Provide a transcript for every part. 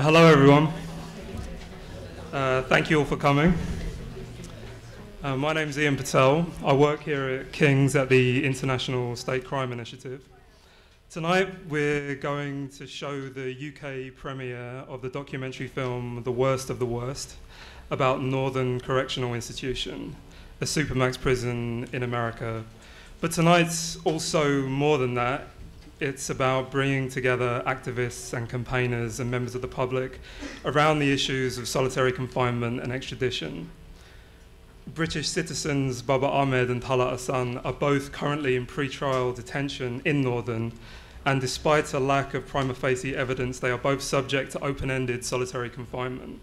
Hello, everyone. Thank you all for coming. My name's Ian Patel. I work here at King's at the International State Crime Initiative. Tonight, we're going to show the UK premiere of the documentary film The Worst of the Worst about Northern Correctional Institution, a Supermax prison in America. But tonight's also more than that. It's about bringing together activists and campaigners and members of the public around the issues of solitary confinement and extradition. British citizens Babar Ahmed and Talha Ahsan are both currently in pre-trial detention in Northern, and despite a lack of prima facie evidence, they are both subject to open-ended solitary confinement.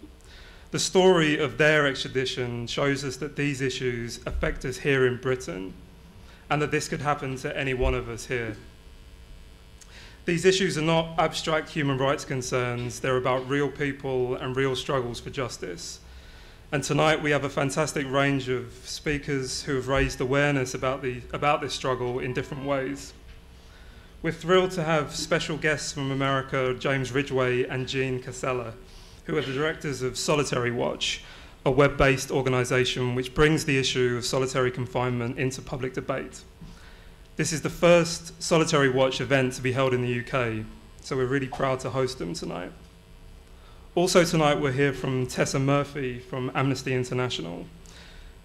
The story of their extradition shows us that these issues affect us here in Britain, and that this could happen to any one of us here. These issues are not abstract human rights concerns, they're about real people and real struggles for justice. And tonight we have a fantastic range of speakers who have raised awareness about this struggle in different ways. We're thrilled to have special guests from America, James Ridgeway and Jean Casella, who are the directors of Solitary Watch, a web-based organisation which brings the issue of solitary confinement into public debate. This is the first Solitary Watch event to be held in the UK, so we're really proud to host them tonight. Also tonight we'll hear from Tessa Murphy from Amnesty International.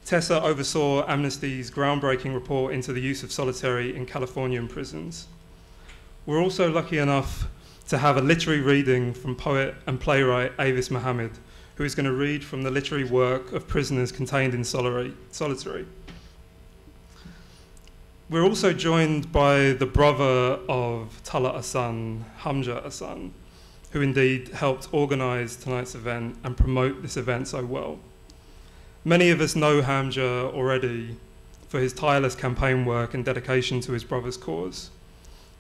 Tessa oversaw Amnesty's groundbreaking report into the use of solitary in Californian prisons. We're also lucky enough to have a literary reading from poet and playwright Avis Mohammed, who is going to read from the literary work of prisoners contained in Solitary. We're also joined by the brother of Talha Ahsan, Hamja Ahsan, who indeed helped organise tonight's event and promote this event so well. Many of us know Hamja already for his tireless campaign work and dedication to his brother's cause.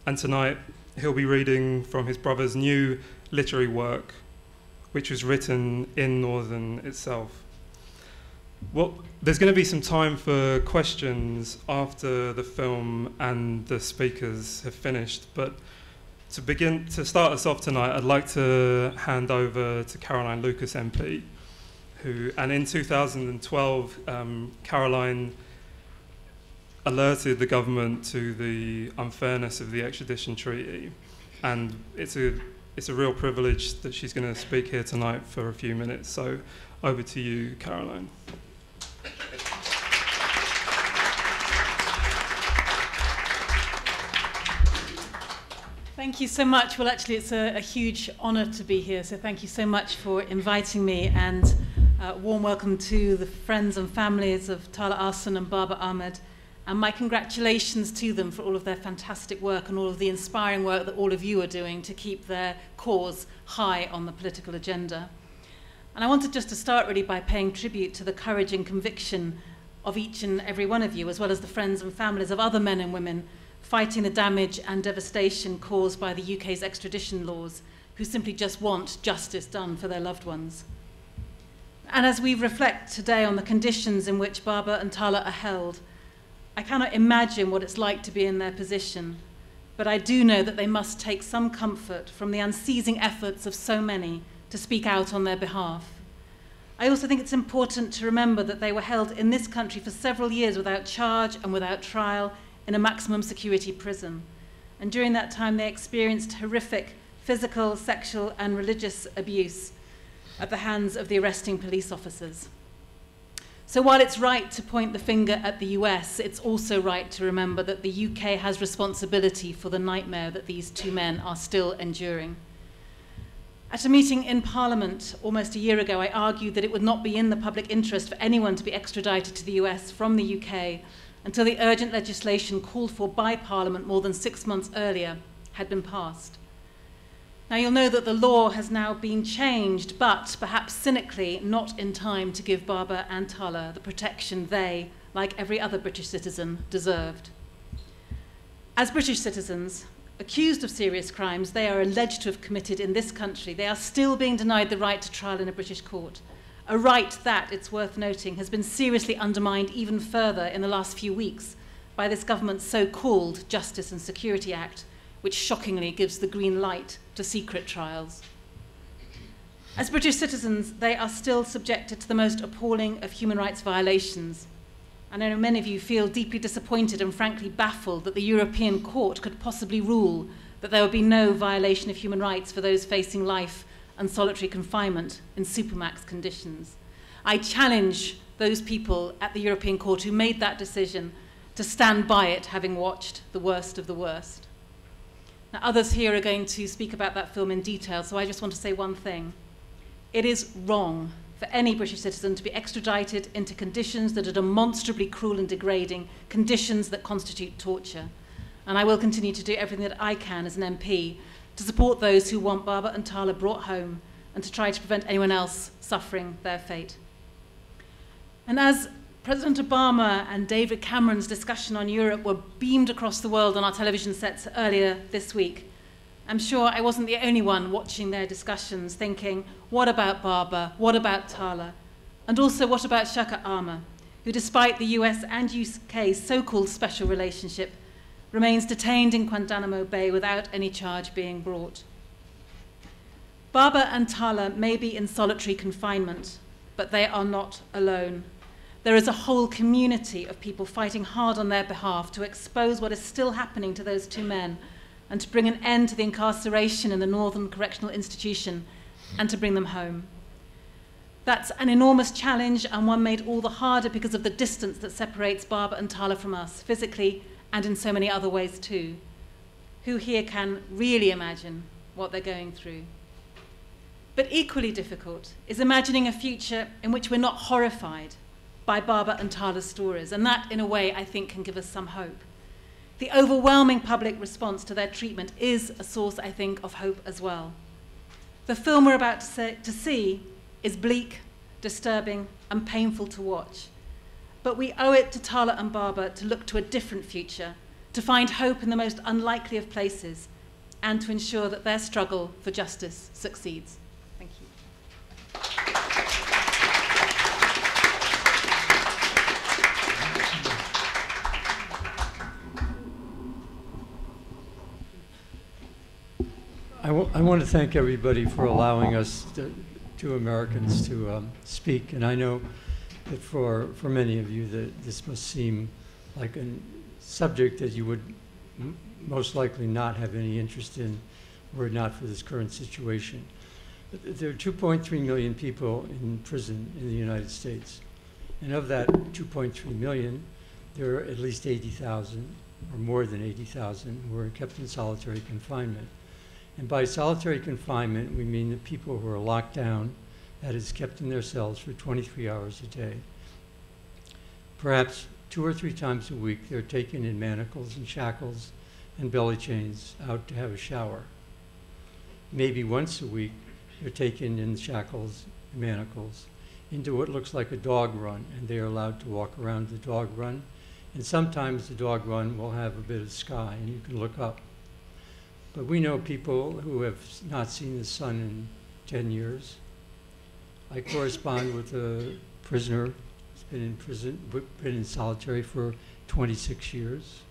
And tonight, he'll be reading from his brother's new literary work, which was written in Northern itself. Well, there's going to be some time for questions after the film and the speakers have finished, but to start us off tonight, I'd like to hand over to Caroline Lucas MP, and in 2012, Caroline alerted the government to the unfairness of the extradition treaty, and it's a real privilege that she's going to speak here tonight for a few minutes. So over to you, Caroline. Thank you so much. Well, actually, it's a huge honour to be here, so thank you so much for inviting me, and a warm welcome to the friends and families of Talha Ahsan and Babar Ahmed, and my congratulations to them for all of their fantastic work and all of the inspiring work that all of you are doing to keep their cause high on the political agenda. And I wanted just to start really by paying tribute to the courage and conviction of each and every one of you, as well as the friends and families of other men and women fighting the damage and devastation caused by the UK's extradition laws, who simply just want justice done for their loved ones. And as we reflect today on the conditions in which Babar and Talha are held, I cannot imagine what it's like to be in their position, but I do know that they must take some comfort from the unceasing efforts of so many to speak out on their behalf. I also think it's important to remember that they were held in this country for several years without charge and without trial in a maximum security prison. And during that time, they experienced horrific physical, sexual, and religious abuse at the hands of the arresting police officers. So while it's right to point the finger at the US, it's also right to remember that the UK has responsibility for the nightmare that these two men are still enduring. At a meeting in Parliament almost a year ago, I argued that it would not be in the public interest for anyone to be extradited to the US from the UK until the urgent legislation called for by Parliament more than 6 months earlier had been passed. Now you'll know that the law has now been changed, but perhaps cynically not in time to give Babar and Talha the protection they, like every other British citizen, deserved. As British citizens, accused of serious crimes they are alleged to have committed in this country, they are still being denied the right to trial in a British court. A right that, it's worth noting, has been seriously undermined even further in the last few weeks by this government's so-called Justice and Security Act, which shockingly gives the green light to secret trials. As British citizens, they are still subjected to the most appalling of human rights violations. I know many of you feel deeply disappointed and frankly baffled that the European Court could possibly rule that there would be no violation of human rights for those facing life and solitary confinement in Supermax conditions. I challenge those people at the European Court who made that decision to stand by it, having watched the worst of the worst. Now, others here are going to speak about that film in detail, so I just want to say one thing. It is wrong for any British citizen to be extradited into conditions that are demonstrably cruel and degrading, conditions that constitute torture. And I will continue to do everything that I can as an MP to support those who want Babar and Talha brought home and to try to prevent anyone else suffering their fate. And as President Obama and David Cameron's discussion on Europe were beamed across the world on our television sets earlier this week, I'm sure I wasn't the only one watching their discussions thinking, what about Babar? What about Talha? And also, what about Shaka Amar, who, despite the US and UK's so-called special relationship, remains detained in Guantanamo Bay without any charge being brought? Babar and Talha may be in solitary confinement, but they are not alone. There is a whole community of people fighting hard on their behalf to expose what is still happening to those two men and to bring an end to the incarceration in the Northern Correctional Institution and to bring them home. That's an enormous challenge, and one made all the harder because of the distance that separates Babar and Talha from us, physically and in so many other ways too. Who here can really imagine what they're going through? But equally difficult is imagining a future in which we're not horrified by Babar and Talha's stories, and that, in a way, I think can give us some hope. The overwhelming public response to their treatment is a source, I think, of hope as well. The film we're about to see is bleak, disturbing, and painful to watch. But we owe it to Talha and Babar to look to a different future, to find hope in the most unlikely of places, and to ensure that their struggle for justice succeeds. Thank you. I want to thank everybody for allowing us, two Americans, to speak. And I know that for many of you that this must seem like a subject that you would most likely not have any interest in were it not for this current situation. There are 2.3 million people in prison in the United States. And of that 2.3 million, there are at least 80,000, or more than 80,000, who are kept in solitary confinement. And by solitary confinement, we mean the people who are locked down, that is, kept in their cells for 23 hours a day. Perhaps 2 or 3 times a week, they're taken in manacles and shackles and belly chains out to have a shower. Maybe once a week, they're taken in shackles and manacles into what looks like a dog run, and they are allowed to walk around the dog run. And sometimes the dog run will have a bit of sky, and you can look up. But we know people who have not seen the sun in 10 years. I correspond with a prisoner who's been in prison, been in solitary for 26 years.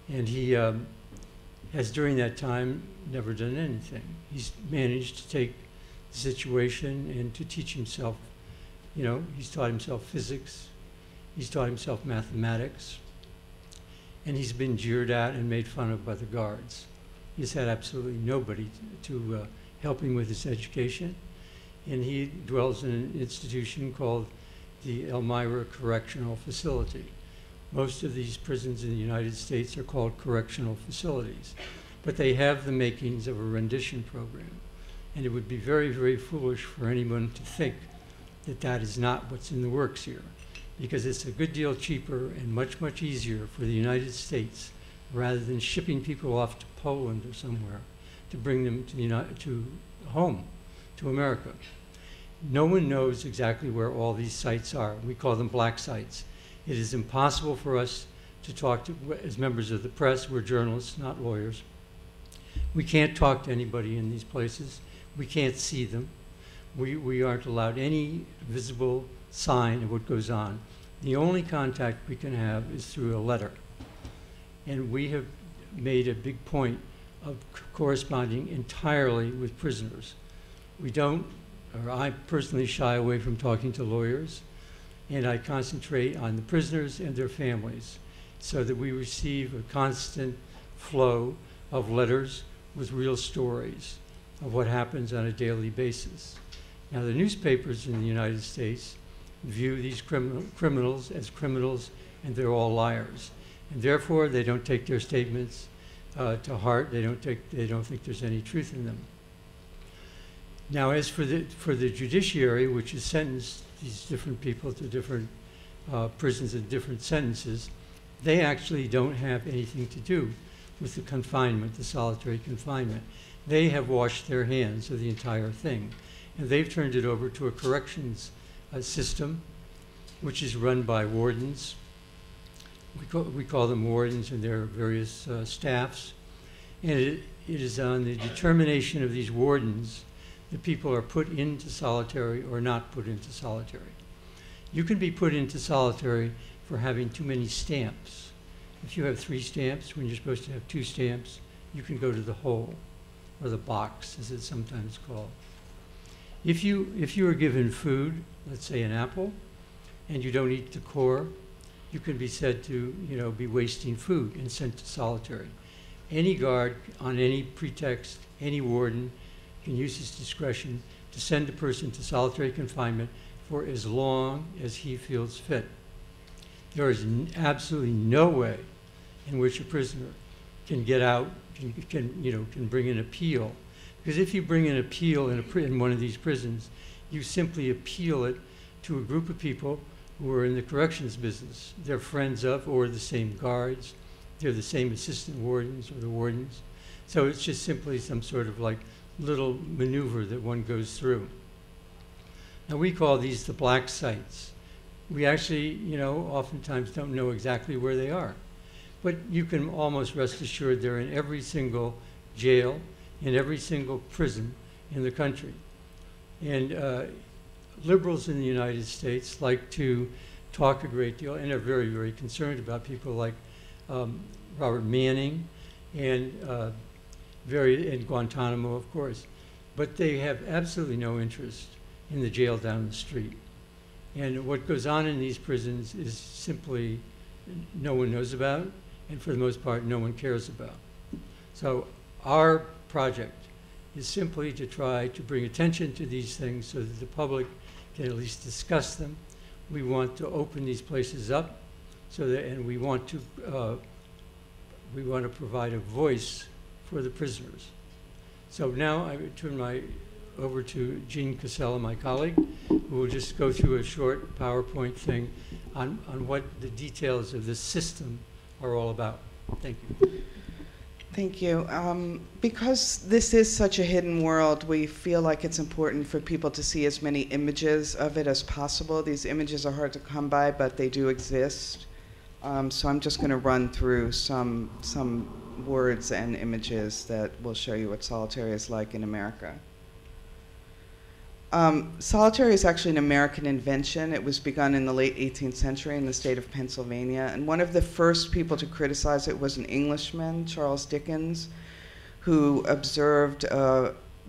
And he has, during that time, never done anything. He's managed to take the situation and to teach himself, you know, he's taught himself physics, he's taught himself mathematics, and he's been jeered at and made fun of by the guards. He's had absolutely nobody to help him with his education. And he dwells in an institution called the Elmira Correctional Facility. Most of these prisons in the United States are called correctional facilities, but they have the makings of a rendition program. And it would be very, very foolish for anyone to think that that is not what's in the works here, because it's a good deal cheaper and much, much easier for the United States, rather than shipping people off to Poland or somewhere, to bring them to home, to America. No one knows exactly where all these sites are. We call them black sites. It is impossible for us to talk to, as members of the press, we're journalists, not lawyers. We can't talk to anybody in these places. We can't see them. We aren't allowed any visible sign of what goes on. The only contact we can have is through a letter. And we have made a big point of corresponding entirely with prisoners. We don't or I personally shy away from talking to lawyers, and I concentrate on the prisoners and their families so that we receive a constant flow of letters with real stories of what happens on a daily basis. Now, the newspapers in the United States view these criminals as criminals, and they're all liars. And therefore, they don't take their statements to heart. They don't think there's any truth in them. Now, as for the judiciary, which has sentenced these different people to different prisons and different sentences, they actually don't have anything to do with the confinement, the solitary confinement. They have washed their hands of the entire thing, and they've turned it over to a corrections system, which is run by wardens. We call them wardens, and their various staffs. And it is on the determination of these wardens that people are put into solitary or not put into solitary. You can be put into solitary for having too many stamps. If you have 3 stamps when you're supposed to have 2 stamps, you can go to the hole, or the box, as it's sometimes called. If you are given food, let's say an apple, and you don't eat the core, you can be said to, be wasting food and sent to solitary. Any guard, on any pretext, any warden, can use his discretion to send a person to solitary confinement for as long as he feels fit. There is absolutely no way in which a prisoner can get out, can bring an appeal. Because if you bring an appeal in one of these prisons, you simply appeal it to a group of people who are in the corrections business. They're friends of or the same guards. They're the same assistant wardens or the wardens. So it's just simply some sort of like little maneuver that one goes through. Now we call these the black sites. We actually, oftentimes don't know exactly where they are. But you can almost rest assured they're in every single jail, in every single prison in the country. And liberals in the United States like to talk a great deal and are very, very concerned about people like Robert Manning and in Guantanamo, of course. But they have absolutely no interest in the jail down the street. And what goes on in these prisons is simply no one knows about, and for the most part, no one cares about. So our project is simply to try to bring attention to these things so that the public can at least discuss them. We want to open these places up so that, and we want to provide a voice for the prisoners. So now I would turn over to Jean Casella, my colleague, who will just go through a short PowerPoint thing on what the details of this system are all about. Thank you. Thank you. Because this is such a hidden world, we feel like it's important for people to see as many images of it as possible. These images are hard to come by, but they do exist. So I'm just going to run through some words and images that will show you what solitary is like in America. Solitary is actually an American invention. It was begun in the late 18th century in the state of Pennsylvania. And one of the first people to criticize it was an Englishman, Charles Dickens, who observed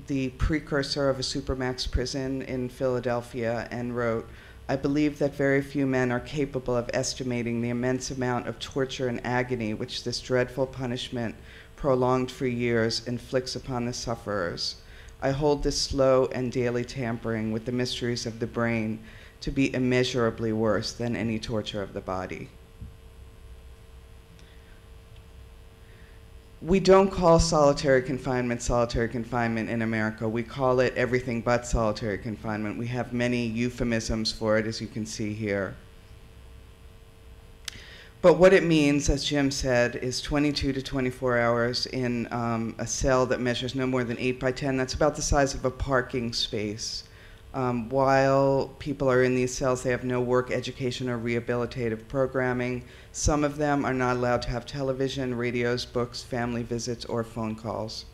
the precursor of a Supermax prison in Philadelphia and wrote, "I believe that very few men are capable of estimating the immense amount of torture and agony which this dreadful punishment, prolonged for years, inflicts upon the sufferers. I hold this slow and daily tampering with the mysteries of the brain to be immeasurably worse than any torture of the body." We don't call solitary confinement in America. We call it everything but solitary confinement. We have many euphemisms for it, as you can see here. But what it means, as Jim said, is 22 to 24 hours in a cell that measures no more than 8 by 10. That's about the size of a parking space. While people are in these cells, they have no work, education, or rehabilitative programming. Some of them are not allowed to have television, radios, books, family visits, or phone calls.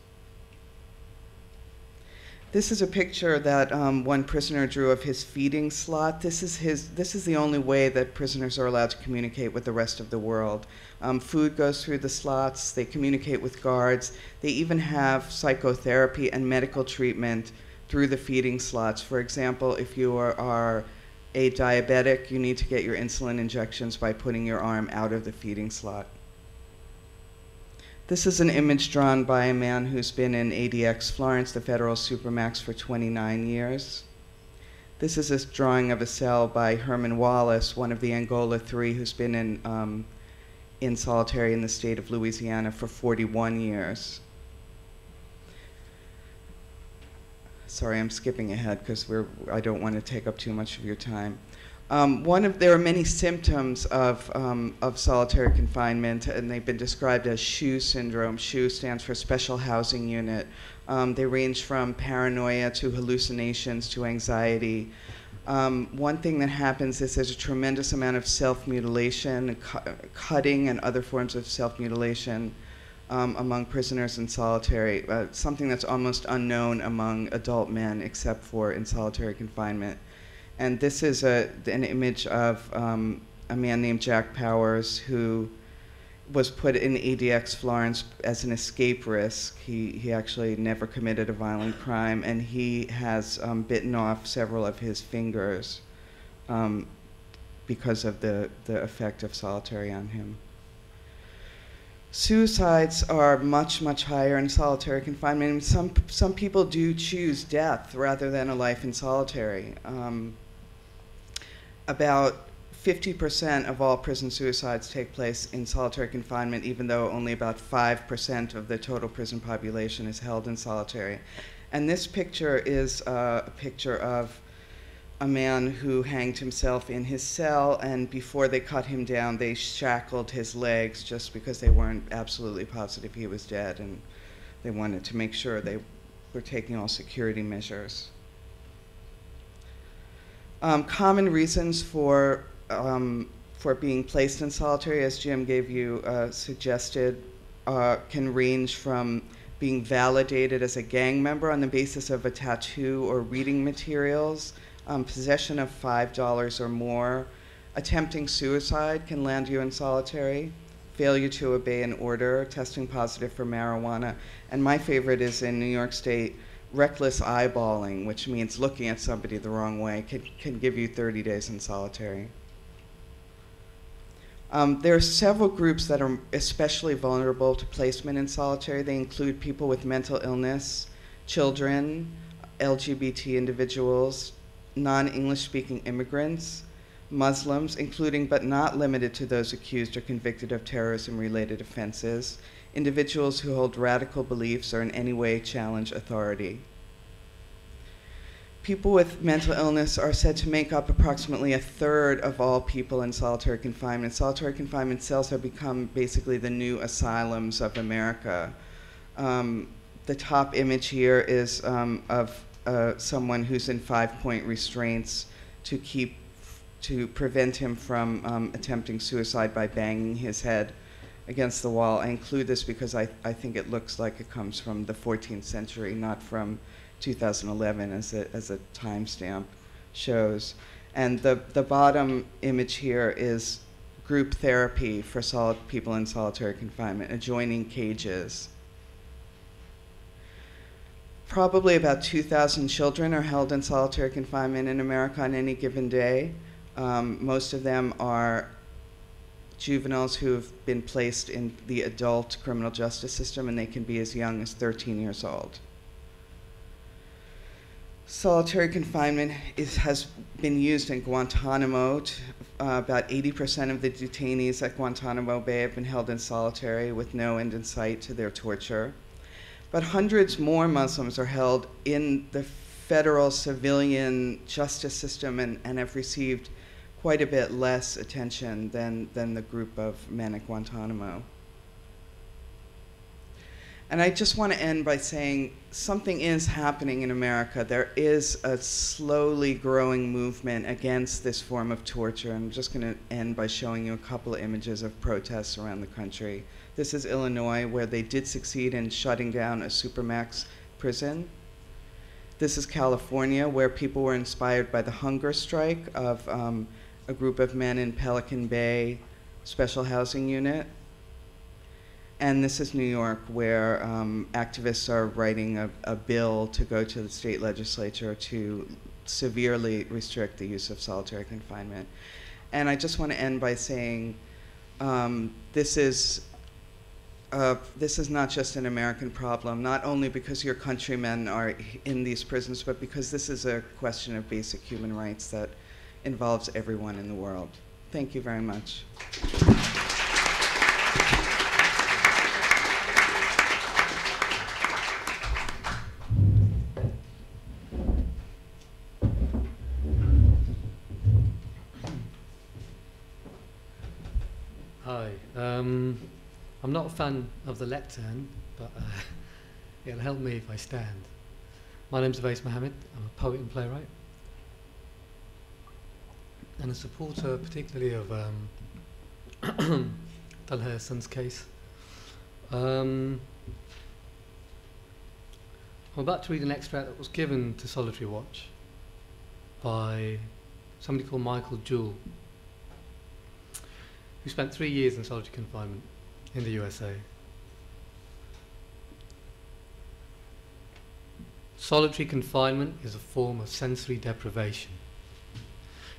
This is a picture that one prisoner drew of his feeding slot. This is the only way that prisoners are allowed to communicate with the rest of the world. Food goes through the slots. They communicate with guards. They even have psychotherapy and medical treatment through the feeding slots. For example, if you are a diabetic, you need to get your insulin injections by putting your arm out of the feeding slot. This is an image drawn by a man who's been in ADX Florence, the federal Supermax, for 29 years. This is a drawing of a cell by Herman Wallace, one of the Angola Three, who's been in solitary in the state of Louisiana for 41 years. Sorry, I'm skipping ahead because I don't want to take up too much of your time. There are many symptoms of solitary confinement, and they've been described as SHU syndrome. SHU stands for Special Housing Unit. They range from paranoia to hallucinations to anxiety. One thing that happens is there's a tremendous amount of self-mutilation, cutting, and other forms of self-mutilation among prisoners in solitary, something that's almost unknown among adult men except for in solitary confinement. And this is an image of a man named Jack Powers who was put in ADX Florence as an escape risk. He actually never committed a violent crime, and he has bitten off several of his fingers because of the effect of solitary on him. Suicides are much, much higher in solitary confinement. Some people do choose death rather than a life in solitary. About 50% of all prison suicides take place in solitary confinement, even though only about 5% of the total prison population is held in solitary. And this picture is a picture of a man who hanged himself in his cell, and before they cut him down, they shackled his legs just because they weren't absolutely positive he was dead, and they wanted to make sure they were taking all security measures. Common reasons for being placed in solitary, as Jim gave you suggested, can range from being validated as a gang member on the basis of a tattoo or reading materials, possession of $5 or more. Attempting suicide can land you in solitary. Failure to obey an order, testing positive for marijuana. And my favorite is in New York State, reckless eyeballing, which means looking at somebody the wrong way, can give you 30 days in solitary. There are several groups that are especially vulnerable to placement in solitary. They include people with mental illness, children, LGBT individuals, non-English speaking immigrants, Muslims, including but not limited to those accused or convicted of terrorism-related offenses, individuals who hold radical beliefs or in any way challenge authority. People with mental illness are said to make up approximately 1/3 of all people in solitary confinement. Solitary confinement cells have become basically the new asylums of America. The top image here is of someone who's in 5-point restraints to prevent him from attempting suicide by banging his head against the wall. I include this because I think it looks like it comes from the 14th century, not from 2011 as a timestamp shows. And the bottom image here is group therapy for people in solitary confinement, adjoining cages. Probably about 2,000 children are held in solitary confinement in America on any given day. Most of them are juveniles who have been placed in the adult criminal justice system, and they can be as young as 13 years old. Solitary confinement has been used in Guantanamo. About 80% of the detainees at Guantanamo Bay have been held in solitary with no end in sight to their torture. But hundreds more Muslims are held in the federal civilian justice system and have received quite a bit less attention than the group of men at Guantanamo. And I just want to end by saying something is happening in America. There is a slowly growing movement against this form of torture. I'm just going to end by showing you a couple of images of protests around the country. This is Illinois, where they did succeed in shutting down a Supermax prison. This is California, where people were inspired by the hunger strike of a group of men in Pelican Bay Special Housing Unit. And this is New York, where activists are writing a bill to go to the state legislature to severely restrict the use of solitary confinement. And I just want to end by saying this is not just an American problem, not only because your countrymen are in these prisons, but because this is a question of basic human rights that involves everyone in the world. Thank you very much. Hi. I'm not a fan of the lectern, but it'll help me if I stand. My name's Ahmed. I'm a poet and playwright, and a supporter particularly of Talha Ahsan's case. I'm about to read an extract that was given to Solitary Watch by somebody called Michael Jewell, who spent 3 years in solitary confinement in the USA. Solitary confinement is a form of sensory deprivation,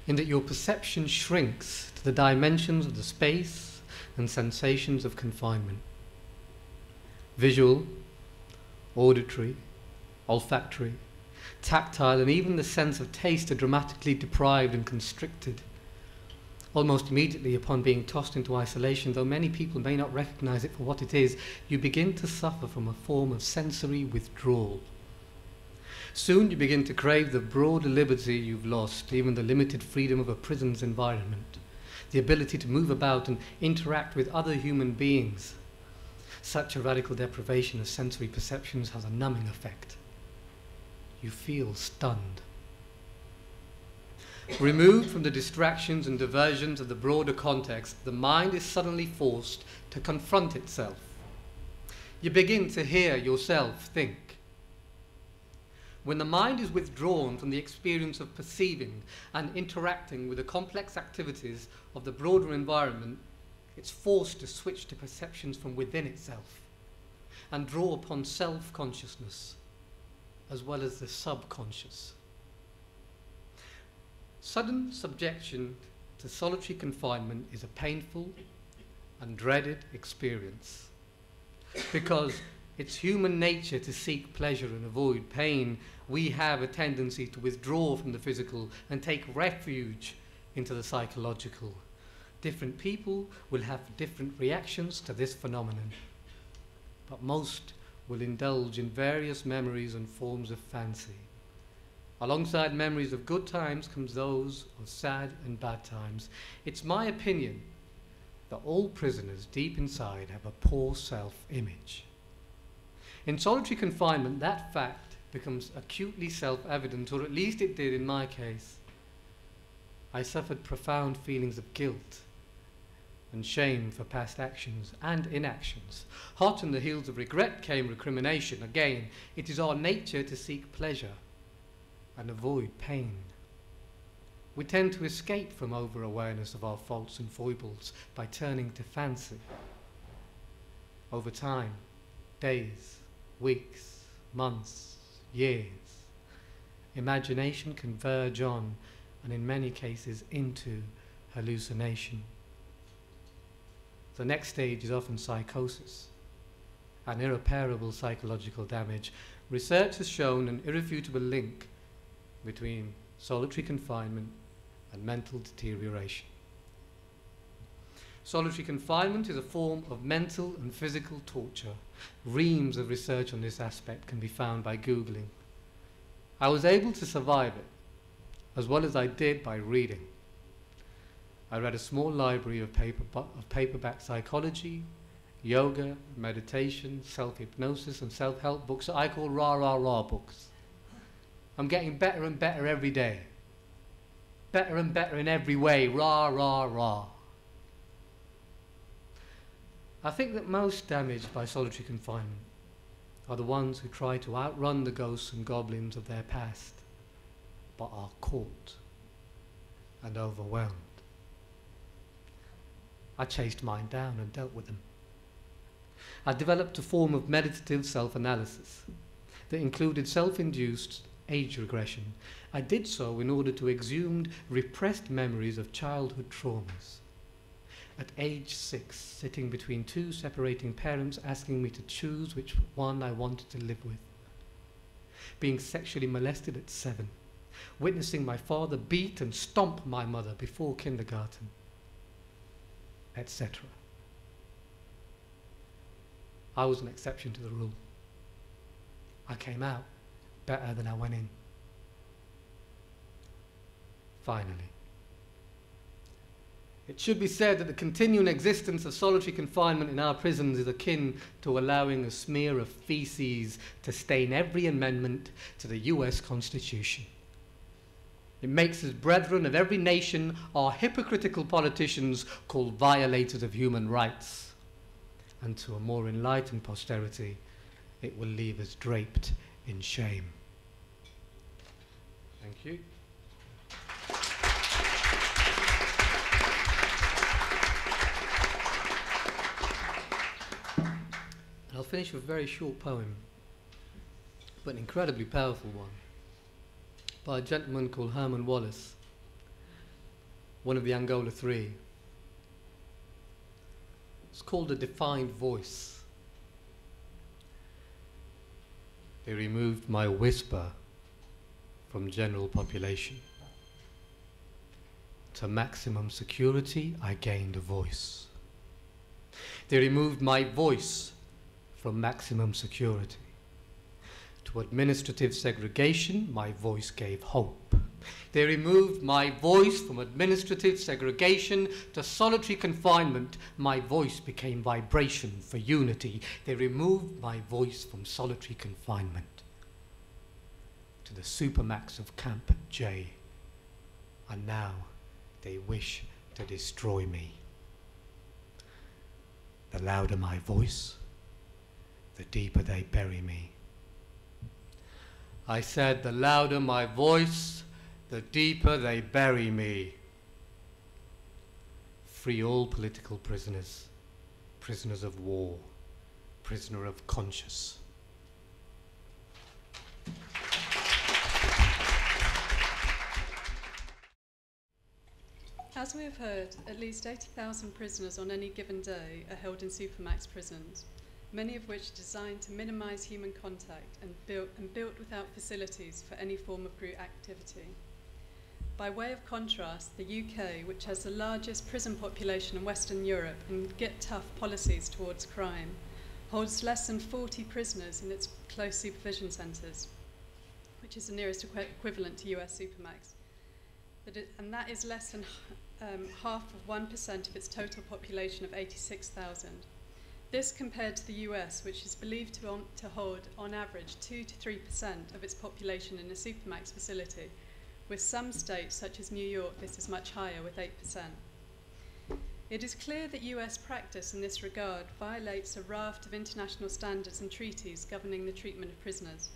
in that your perception shrinks to the dimensions of the space and sensations of confinement. Visual, auditory, olfactory, tactile, and even the sense of taste are dramatically deprived and constricted. Almost immediately upon being tossed into isolation, though many people may not recognize it for what it is, you begin to suffer from a form of sensory withdrawal. Soon you begin to crave the broader liberty you've lost, even the limited freedom of a prison's environment, the ability to move about and interact with other human beings. Such a radical deprivation of sensory perceptions has a numbing effect. You feel stunned. Removed from the distractions and diversions of the broader context, the mind is suddenly forced to confront itself. You begin to hear yourself think. When the mind is withdrawn from the experience of perceiving and interacting with the complex activities of the broader environment, it's forced to switch to perceptions from within itself and draw upon self-consciousness as well as the subconscious. Sudden subjection to solitary confinement is a painful and dreaded experience. Because it's human nature to seek pleasure and avoid pain, we have a tendency to withdraw from the physical and take refuge into the psychological. Different people will have different reactions to this phenomenon, but most will indulge in various memories and forms of fancy. Alongside memories of good times comes those of sad and bad times. It's my opinion that all prisoners deep inside have a poor self-image. In solitary confinement, that fact becomes acutely self-evident, or at least it did in my case. I suffered profound feelings of guilt and shame for past actions and inactions. Hot on the heels of regret came recrimination. Again, it is our nature to seek pleasure and avoid pain. We tend to escape from over-awareness of our faults and foibles by turning to fancy. Over time, days, weeks, months, years, imagination can verge on, and in many cases into, hallucination. The next stage is often psychosis, an irreparable psychological damage. Research has shown an irrefutable link between solitary confinement and mental deterioration. Solitary confinement is a form of mental and physical torture. Reams of research on this aspect can be found by Googling. I was able to survive it, as well as I did by reading. I read a small library of paperback psychology, yoga, meditation, self-hypnosis, and self-help books that I call rah-rah-rah books. I'm getting better and better every day. Better and better in every way, rah-rah-rah. I think that most damaged by solitary confinement are the ones who try to outrun the ghosts and goblins of their past, but are caught and overwhelmed. I chased mine down and dealt with them. I developed a form of meditative self-analysis that included self-induced age regression. I did so in order to exhume repressed memories of childhood traumas. At age 6, sitting between two separating parents asking me to choose which one I wanted to live with. Being sexually molested at 7. Witnessing my father beat and stomp my mother before kindergarten, etc. I was an exception to the rule. I came out better than I went in. Finally. It should be said that the continuing existence of solitary confinement in our prisons is akin to allowing a smear of feces to stain every amendment to the US Constitution. It makes us brethren of every nation our hypocritical politicians called violators of human rights. And to a more enlightened posterity, it will leave us draped in shame. Thank you. And I'll finish with a very short poem, but an incredibly powerful one, by a gentleman called Herman Wallace, one of the Angola Three. It's called A Defined Voice. They removed my whisper from general population. To maximum security, I gained a voice. They removed my voice from maximum security. To administrative segregation, my voice gave hope. They removed my voice from administrative segregation to solitary confinement. My voice became vibration for unity. They removed my voice from solitary confinement to the Supermax of Camp J. And now they wish to destroy me. The louder my voice, the deeper they bury me. I said, the louder my voice, the deeper they bury me. Free all political prisoners, prisoners of war, prisoner of conscience. As we have heard, at least 80,000 prisoners on any given day are held in Supermax prisons, many of which are designed to minimize human contact and built without facilities for any form of group activity. By way of contrast, the UK, which has the largest prison population in Western Europe and get tough policies towards crime, holds less than 40 prisoners in its close supervision centres, which is the nearest equivalent to US Supermax. And that is less than half of 1% of its total population of 86,000. This compared to the US, which is believed to hold, on average, 2 to 3% of its population in a Supermax facility. With some states, such as New York, this is much higher, with 8%. It is clear that US practice in this regard violates a raft of international standards and treaties governing the treatment of prisoners.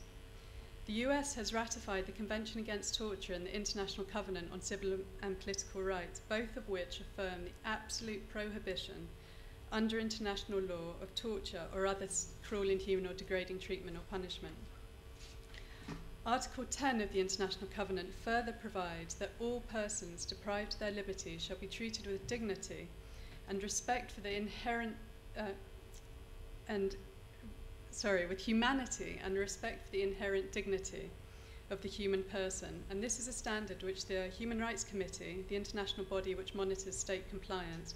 The US has ratified the Convention Against Torture and the International Covenant on Civil and Political Rights, both of which affirm the absolute prohibition under international law of torture or other cruel, inhuman or degrading treatment or punishment. Article 10 of the International Covenant further provides that all persons deprived of their liberty shall be treated with dignity and respect for the inherent with humanity and respect for the inherent dignity of the human person. And this is a standard which the Human Rights Committee, the international body which monitors state compliance,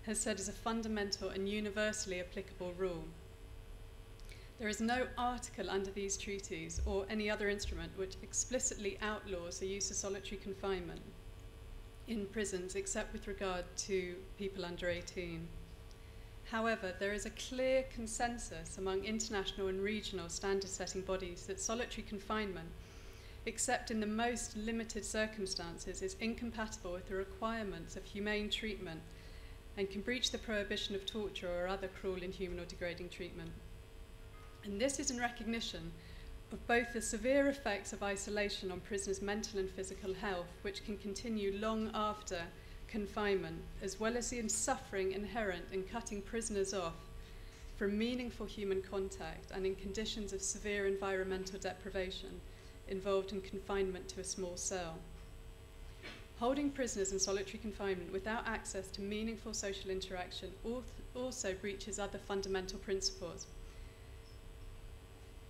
has said is a fundamental and universally applicable rule. There is no article under these treaties or any other instrument which explicitly outlaws the use of solitary confinement in prisons except with regard to people under 18. However, there is a clear consensus among international and regional standard-setting bodies that solitary confinement, except in the most limited circumstances, is incompatible with the requirements of humane treatment and can breach the prohibition of torture or other cruel, inhuman or degrading treatment. And this is in recognition of both the severe effects of isolation on prisoners' mental and physical health, which can continue long after confinement, as well as the suffering inherent in cutting prisoners off from meaningful human contact and in conditions of severe environmental deprivation involved in confinement to a small cell. Holding prisoners in solitary confinement without access to meaningful social interaction also breaches other fundamental principles.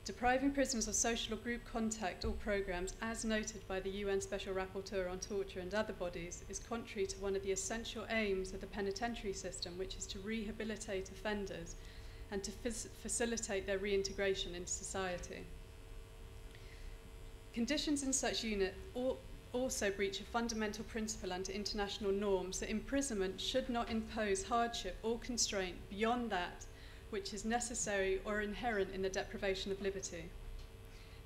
Depriving prisoners of social or group contact or programs, as noted by the UN Special Rapporteur on Torture and other bodies, is contrary to one of the essential aims of the penitentiary system, which is to rehabilitate offenders and to facilitate their reintegration into society. Conditions in such unit also breach a fundamental principle under international norms that imprisonment should not impose hardship or constraint beyond that which is necessary or inherent in the deprivation of liberty.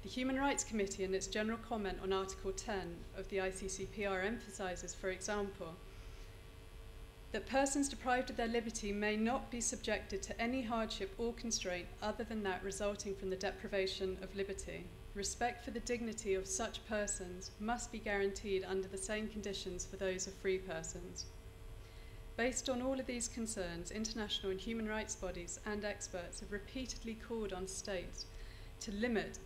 The Human Rights Committee, in its general comment on Article 10 of the ICCPR, emphasises, for example, that persons deprived of their liberty may not be subjected to any hardship or constraint other than that resulting from the deprivation of liberty. Respect for the dignity of such persons must be guaranteed under the same conditions for those of free persons. Based on all of these concerns, international and human rights bodies and experts have repeatedly called on states to limit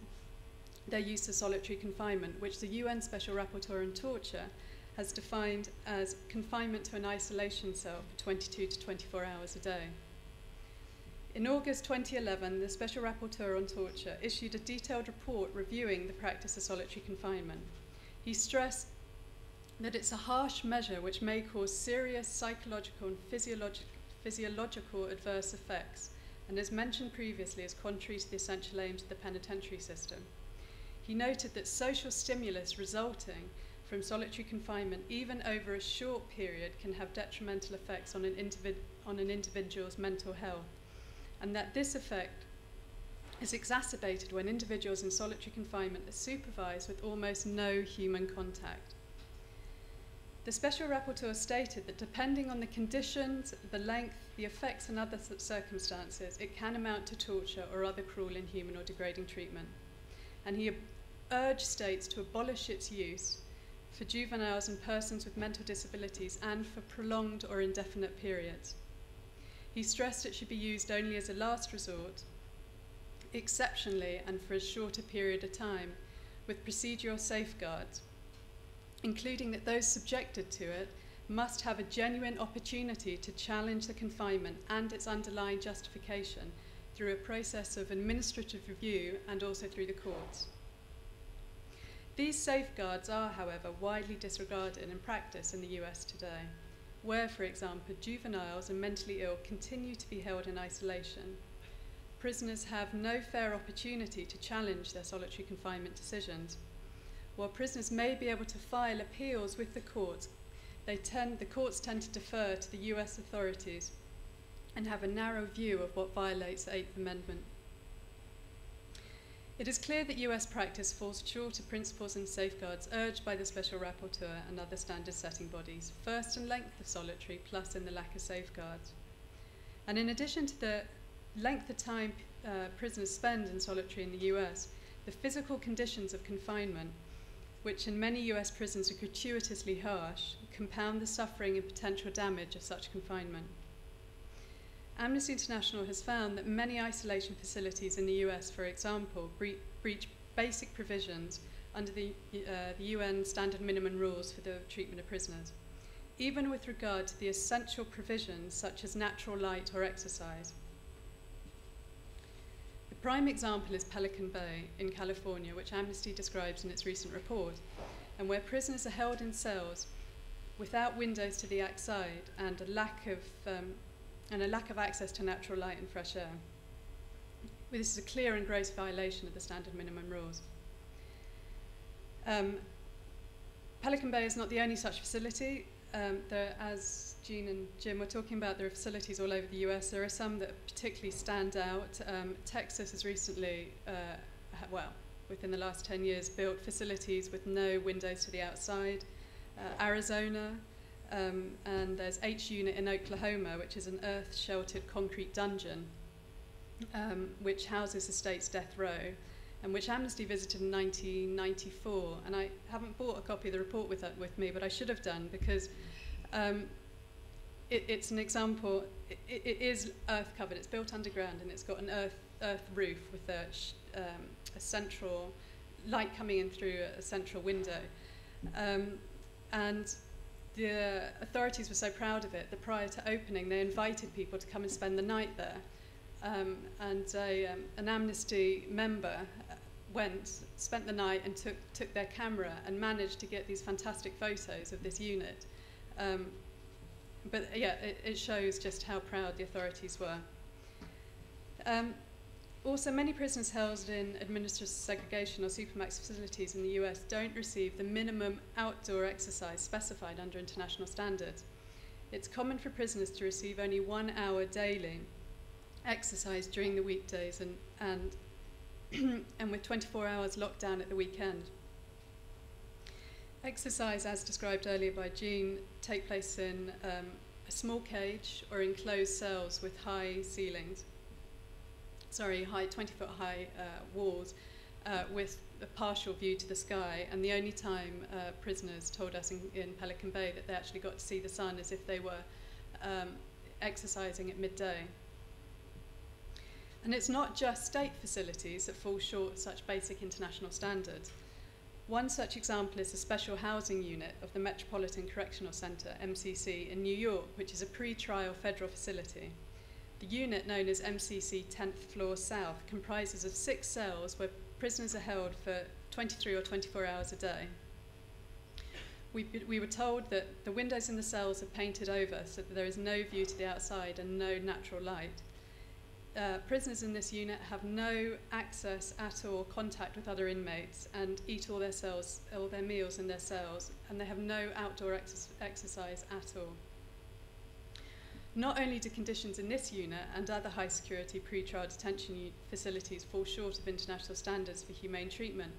their use of solitary confinement, which the UN Special Rapporteur on Torture has defined as confinement to an isolation cell for 22 to 24 hours a day. In August 2011, the Special Rapporteur on Torture issued a detailed report reviewing the practice of solitary confinement. He stressed that it's a harsh measure which may cause serious psychological and physiological adverse effects, and as mentioned previously, is contrary to the essential aims of the penitentiary system. He noted that social stimulus resulting from solitary confinement, even over a short period, can have detrimental effects on an individual's mental health, and that this effect is exacerbated when individuals in solitary confinement are supervised with almost no human contact. The Special Rapporteur stated that depending on the conditions, the length, the effects and other circumstances, it can amount to torture or other cruel, inhuman or degrading treatment. And he urged states to abolish its use for juveniles and persons with mental disabilities and for prolonged or indefinite periods. He stressed it should be used only as a last resort, exceptionally and for a shorter period of time, with procedural safeguards, including that those subjected to it must have a genuine opportunity to challenge the confinement and its underlying justification through a process of administrative review and also through the courts. These safeguards are, however, widely disregarded in practice in the US today, where, for example, juveniles and mentally ill continue to be held in isolation. Prisoners have no fair opportunity to challenge their solitary confinement decisions. While prisoners may be able to file appeals with the courts, the courts tend to defer to the US authorities and have a narrow view of what violates the Eighth Amendment. It is clear that US practice falls short of principles and safeguards urged by the Special Rapporteur and other standard-setting bodies, first in length of solitary, plus in the lack of safeguards. And in addition to the length of time prisoners spend in solitary in the US, the physical conditions of confinement, which in many US prisons are gratuitously harsh, compound the suffering and potential damage of such confinement. Amnesty International has found that many isolation facilities in the US, for example, breach basic provisions under the UN standard minimum rules for the treatment of prisoners, even with regard to the essential provisions such as natural light or exercise. The prime example is Pelican Bay in California, which Amnesty describes in its recent report, and where prisoners are held in cells without windows to the outside and a lack of access to natural light and fresh air. This is a clear and gross violation of the standard minimum rules. Pelican Bay is not the only such facility. As Jean and Jim were talking about, there are facilities all over the US. There are some that particularly stand out. Texas has recently, within the last 10 years, built facilities with no windows to the outside. Arizona, and there's H Unit in Oklahoma, which is an earth-sheltered concrete dungeon, which houses the state's death row, and which Amnesty visited in 1994. And I haven't brought a copy of the report with me, but I should have done, because it's an example. It is earth covered. It's built underground, and it's got an earth roof with a central light coming in through a central window. And the authorities were so proud of it that prior to opening, they invited people to come and spend the night there. And an Amnesty member went, spent the night, and took their camera and managed to get these fantastic photos of this unit. But yeah, it shows just how proud the authorities were. Also, many prisoners held in administrative segregation or Supermax facilities in the US don't receive the minimum outdoor exercise specified under international standards. It's common for prisoners to receive only 1 hour daily exercise during the weekdays and with 24 hours locked down at the weekend. Exercise, as described earlier by Jean, take place in a small cage or enclosed cells with high ceilings. 20-foot high walls with a partial view to the sky, and the only time prisoners told us in Pelican Bay that they actually got to see the sun is if they were exercising at midday. And it's not just state facilities that fall short of such basic international standards. One such example is the Special Housing Unit of the Metropolitan Correctional Center, MCC, in New York, which is a pre-trial federal facility. The unit, known as MCC 10th Floor South, comprises of 6 cells where prisoners are held for 23 or 24 hours a day. We were told that the windows in the cells are painted over so that there is no view to the outside and no natural light. Prisoners in this unit have no access at all, contact with other inmates, and eat all their meals in their cells, and they have no outdoor exercise at all. Not only do conditions in this unit and other high-security pre-trial detention facilities fall short of international standards for humane treatment,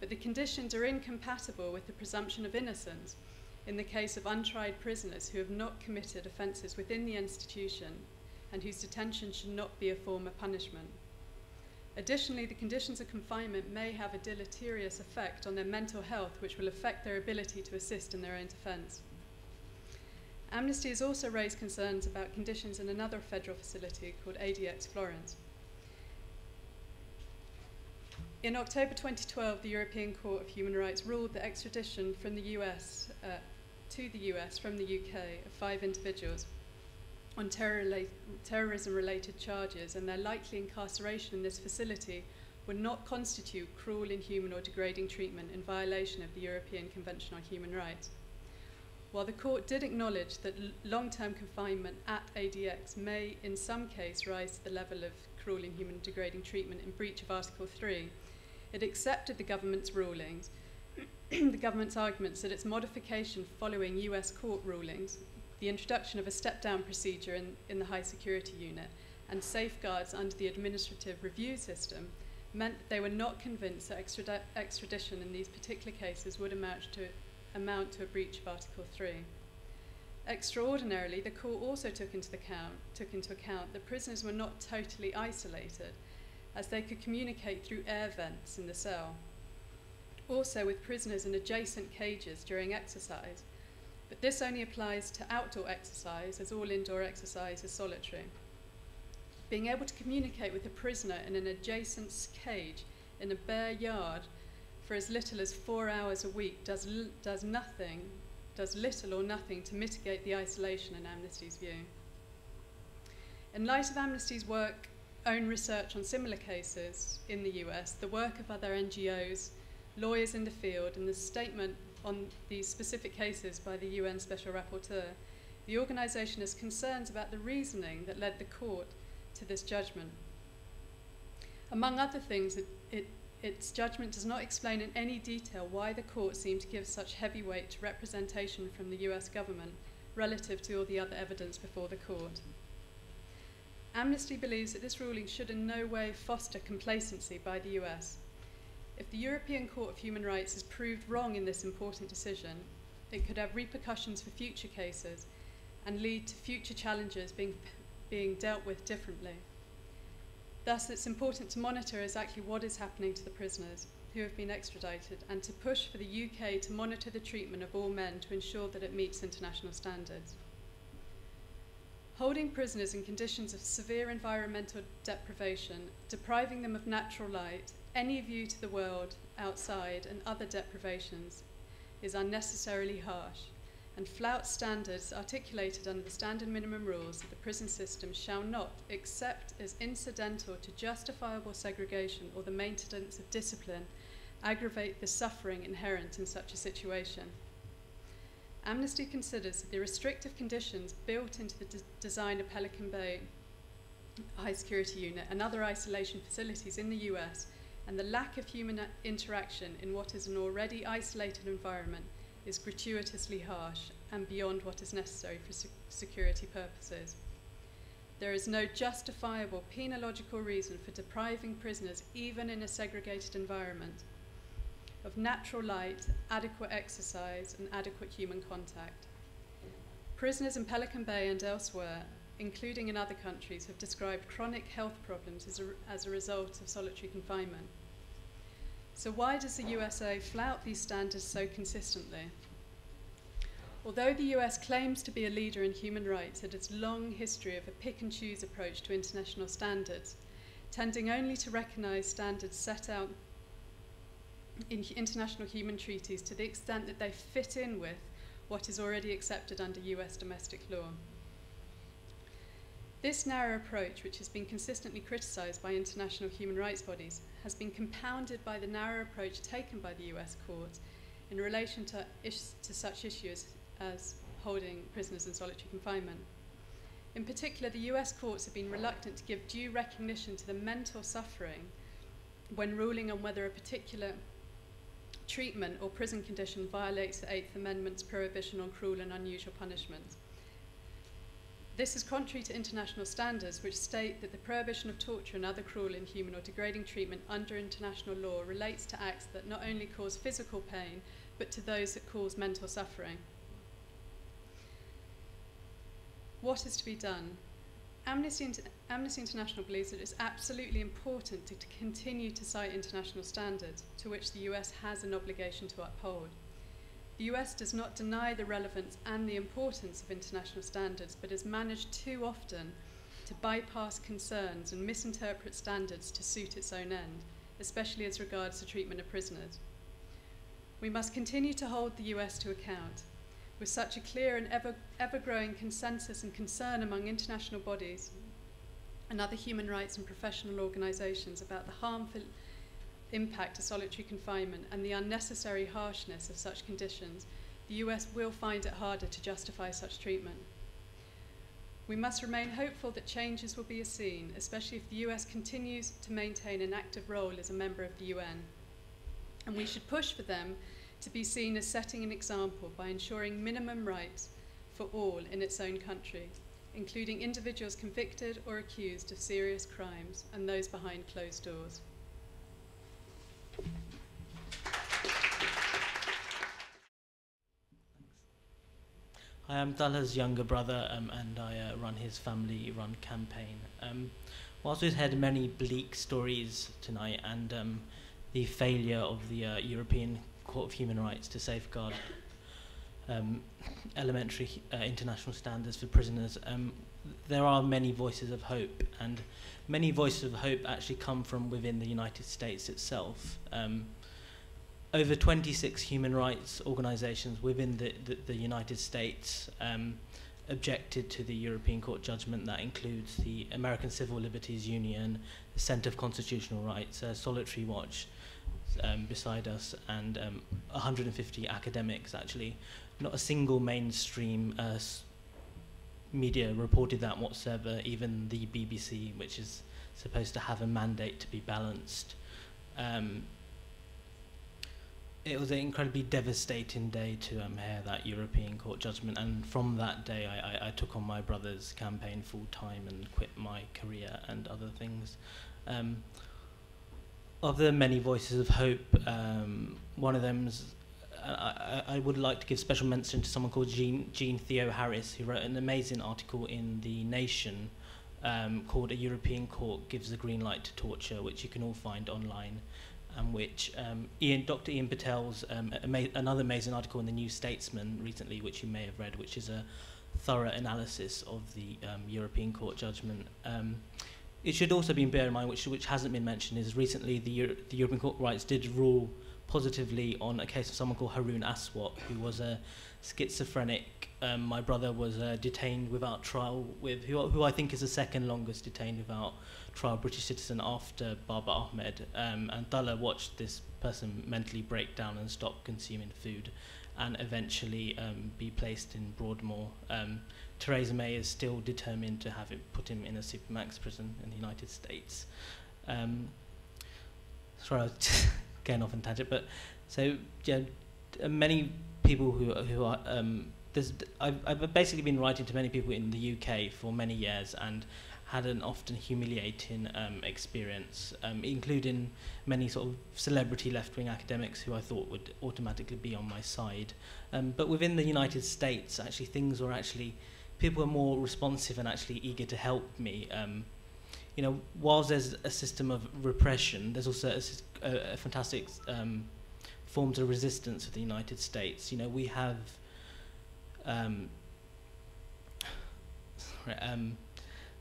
but the conditions are incompatible with the presumption of innocence in the case of untried prisoners who have not committed offences within the institution and whose detention should not be a form of punishment. Additionally, the conditions of confinement may have a deleterious effect on their mental health, which will affect their ability to assist in their own defence. Amnesty has also raised concerns about conditions in another federal facility called ADX Florence. In October 2012, the European Court of Human Rights ruled that extradition from the US to the US from the UK of 5 individuals on terrorism-related charges and their likely incarceration in this facility would not constitute cruel, inhuman or degrading treatment in violation of the European Convention on Human Rights. While the court did acknowledge that long-term confinement at ADX may in some case rise to the level of cruel, inhuman and degrading treatment in breach of Article 3, it accepted the government's rulings, the government's arguments that its modification following US court rulings, the introduction of a step-down procedure in the high security unit, and safeguards under the administrative review system meant that they were not convinced that extradition in these particular cases would amount to a breach of Article 3. Extraordinarily, the court also took into account that prisoners were not totally isolated, as they could communicate through air vents in the cell, also with prisoners in adjacent cages during exercise. But this only applies to outdoor exercise, as all indoor exercise is solitary. Being able to communicate with a prisoner in an adjacent cage in a bare yard for as little as 4 hours a week does little or nothing to mitigate the isolation in Amnesty's view. In light of Amnesty's own research on similar cases in the US, the work of other NGOs, lawyers in the field, and the statement on these specific cases by the UN Special Rapporteur, the organisation has concerns about the reasoning that led the court to this judgment. Among other things, its judgment does not explain in any detail why the court seemed to give such heavy weight to representation from the US government relative to all the other evidence before the court. Amnesty believes that this ruling should in no way foster complacency by the US. If the European Court of Human Rights is proved wrong in this important decision, it could have repercussions for future cases and lead to future challenges being dealt with differently. Thus, it's important to monitor exactly what is happening to the prisoners who have been extradited and to push for the UK to monitor the treatment of all men to ensure that it meets international standards. Holding prisoners in conditions of severe environmental deprivation, depriving them of natural light, any view to the world outside, and other deprivations is unnecessarily harsh, and flouts standards articulated under the standard minimum rules that the prison system shall not, except as incidental to justifiable segregation or the maintenance of discipline, aggravate the suffering inherent in such a situation. Amnesty considers that the restrictive conditions built into the design of Pelican Bay High Security Unit and other isolation facilities in the US, and the lack of human interaction in what is an already isolated environment, is gratuitously harsh and beyond what is necessary for security purposes. There is no justifiable penological reason for depriving prisoners, even in a segregated environment, of natural light, adequate exercise, and adequate human contact. Prisoners in Pelican Bay and elsewhere, including in other countries, have described chronic health problems as a result of solitary confinement. So why does the USA flout these standards so consistently? Although the US claims to be a leader in human rights, it has a long history of a pick-and-choose approach to international standards, tending only to recognize standards set out in international human treaties to the extent that they fit in with what is already accepted under US domestic law. This narrow approach, which has been consistently criticized by international human rights bodies, has been compounded by the narrow approach taken by the US courts in relation to such issues as holding prisoners in solitary confinement. In particular, the US courts have been reluctant to give due recognition to the mental suffering when ruling on whether a particular treatment or prison condition violates the Eighth Amendment's prohibition on cruel and unusual punishment. This is contrary to international standards, which state that the prohibition of torture and other cruel, inhuman, or degrading treatment under international law relates to acts that not only cause physical pain, but to those that cause mental suffering. What is to be done? Amnesty International believes that it's absolutely important to continue to cite international standards, to which the US has an obligation to uphold. The US does not deny the relevance and the importance of international standards, but has managed too often to bypass concerns and misinterpret standards to suit its own end, especially as regards the treatment of prisoners. We must continue to hold the US to account. With such a clear and ever-growing consensus and concern among international bodies and other human rights and professional organizations about the harmful impact of solitary confinement and the unnecessary harshness of such conditions, the US will find it harder to justify such treatment. We must remain hopeful that changes will be seen, especially if the US continues to maintain an active role as a member of the UN. And we should push for them to be seen as setting an example by ensuring minimum rights for all in its own country, including individuals convicted or accused of serious crimes and those behind closed doors. I am Talha's younger brother, and I run his family-run campaign. Whilst we've had many bleak stories tonight and the failure of the European Court of Human Rights to safeguard elementary international standards for prisoners, there are many voices of hope, and many voices of hope actually come from within the United States itself. Over 26 human rights organizations within the United States objected to the European Court judgment. That includes the American Civil Liberties Union, the Center for Constitutional Rights, Solitary Watch beside us, and 150 academics actually. Not a single mainstream media reported that whatsoever, even the BBC, which is supposed to have a mandate to be balanced. It was an incredibly devastating day to hear that European Court judgment, and from that day I took on my brother's campaign full time and quit my career and other things. Of the many voices of hope, one of them's, I would like to give special mention to someone called Jean Theo Harris, who wrote an amazing article in The Nation called "A European Court Gives the Green Light to Torture," which you can all find online, and which Dr. Ian Patel's another amazing article in the New Statesman recently, which you may have read, which is a thorough analysis of the European Court judgment. It should also be bear in mind, which hasn't been mentioned, is recently the European Court of Rights did rule positively on a case of someone called Haroon Aswat, who was a schizophrenic. My brother was detained without trial, who I think is the second longest detained without trial British citizen after Babar Ahmed. And Talha watched this person mentally break down and stop consuming food, and eventually be placed in Broadmoor. Theresa May is still determined to have put him in a Supermax prison in the United States. Sorry, I was getting off on a tangent, but so yeah, many people who are I've basically been writing to many people in the UK for many years and had an often humiliating experience, including many sort of celebrity left-wing academics who I thought would automatically be on my side. But within the United States, actually things were people were more responsive and actually eager to help me. You know, whilst there's a system of repression, there's also a fantastic forms of resistance of the United States. You know, we have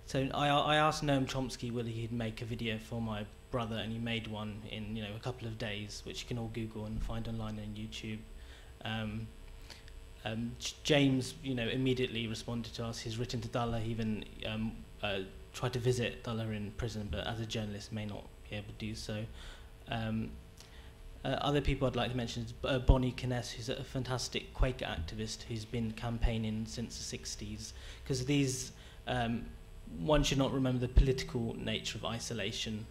so I asked Noam Chomsky whether he'd make a video for my brother, and he made one in a couple of days, which you can all Google and find online on YouTube. James immediately responded to us. He's written to Talha. He even tried to visit Talha in prison, but as a journalist may not be able to do so. Other people I'd like to mention is Bonnie Kness, who's a fantastic Quaker activist who's been campaigning since the 60s, because these one should not remember the political nature of isolation.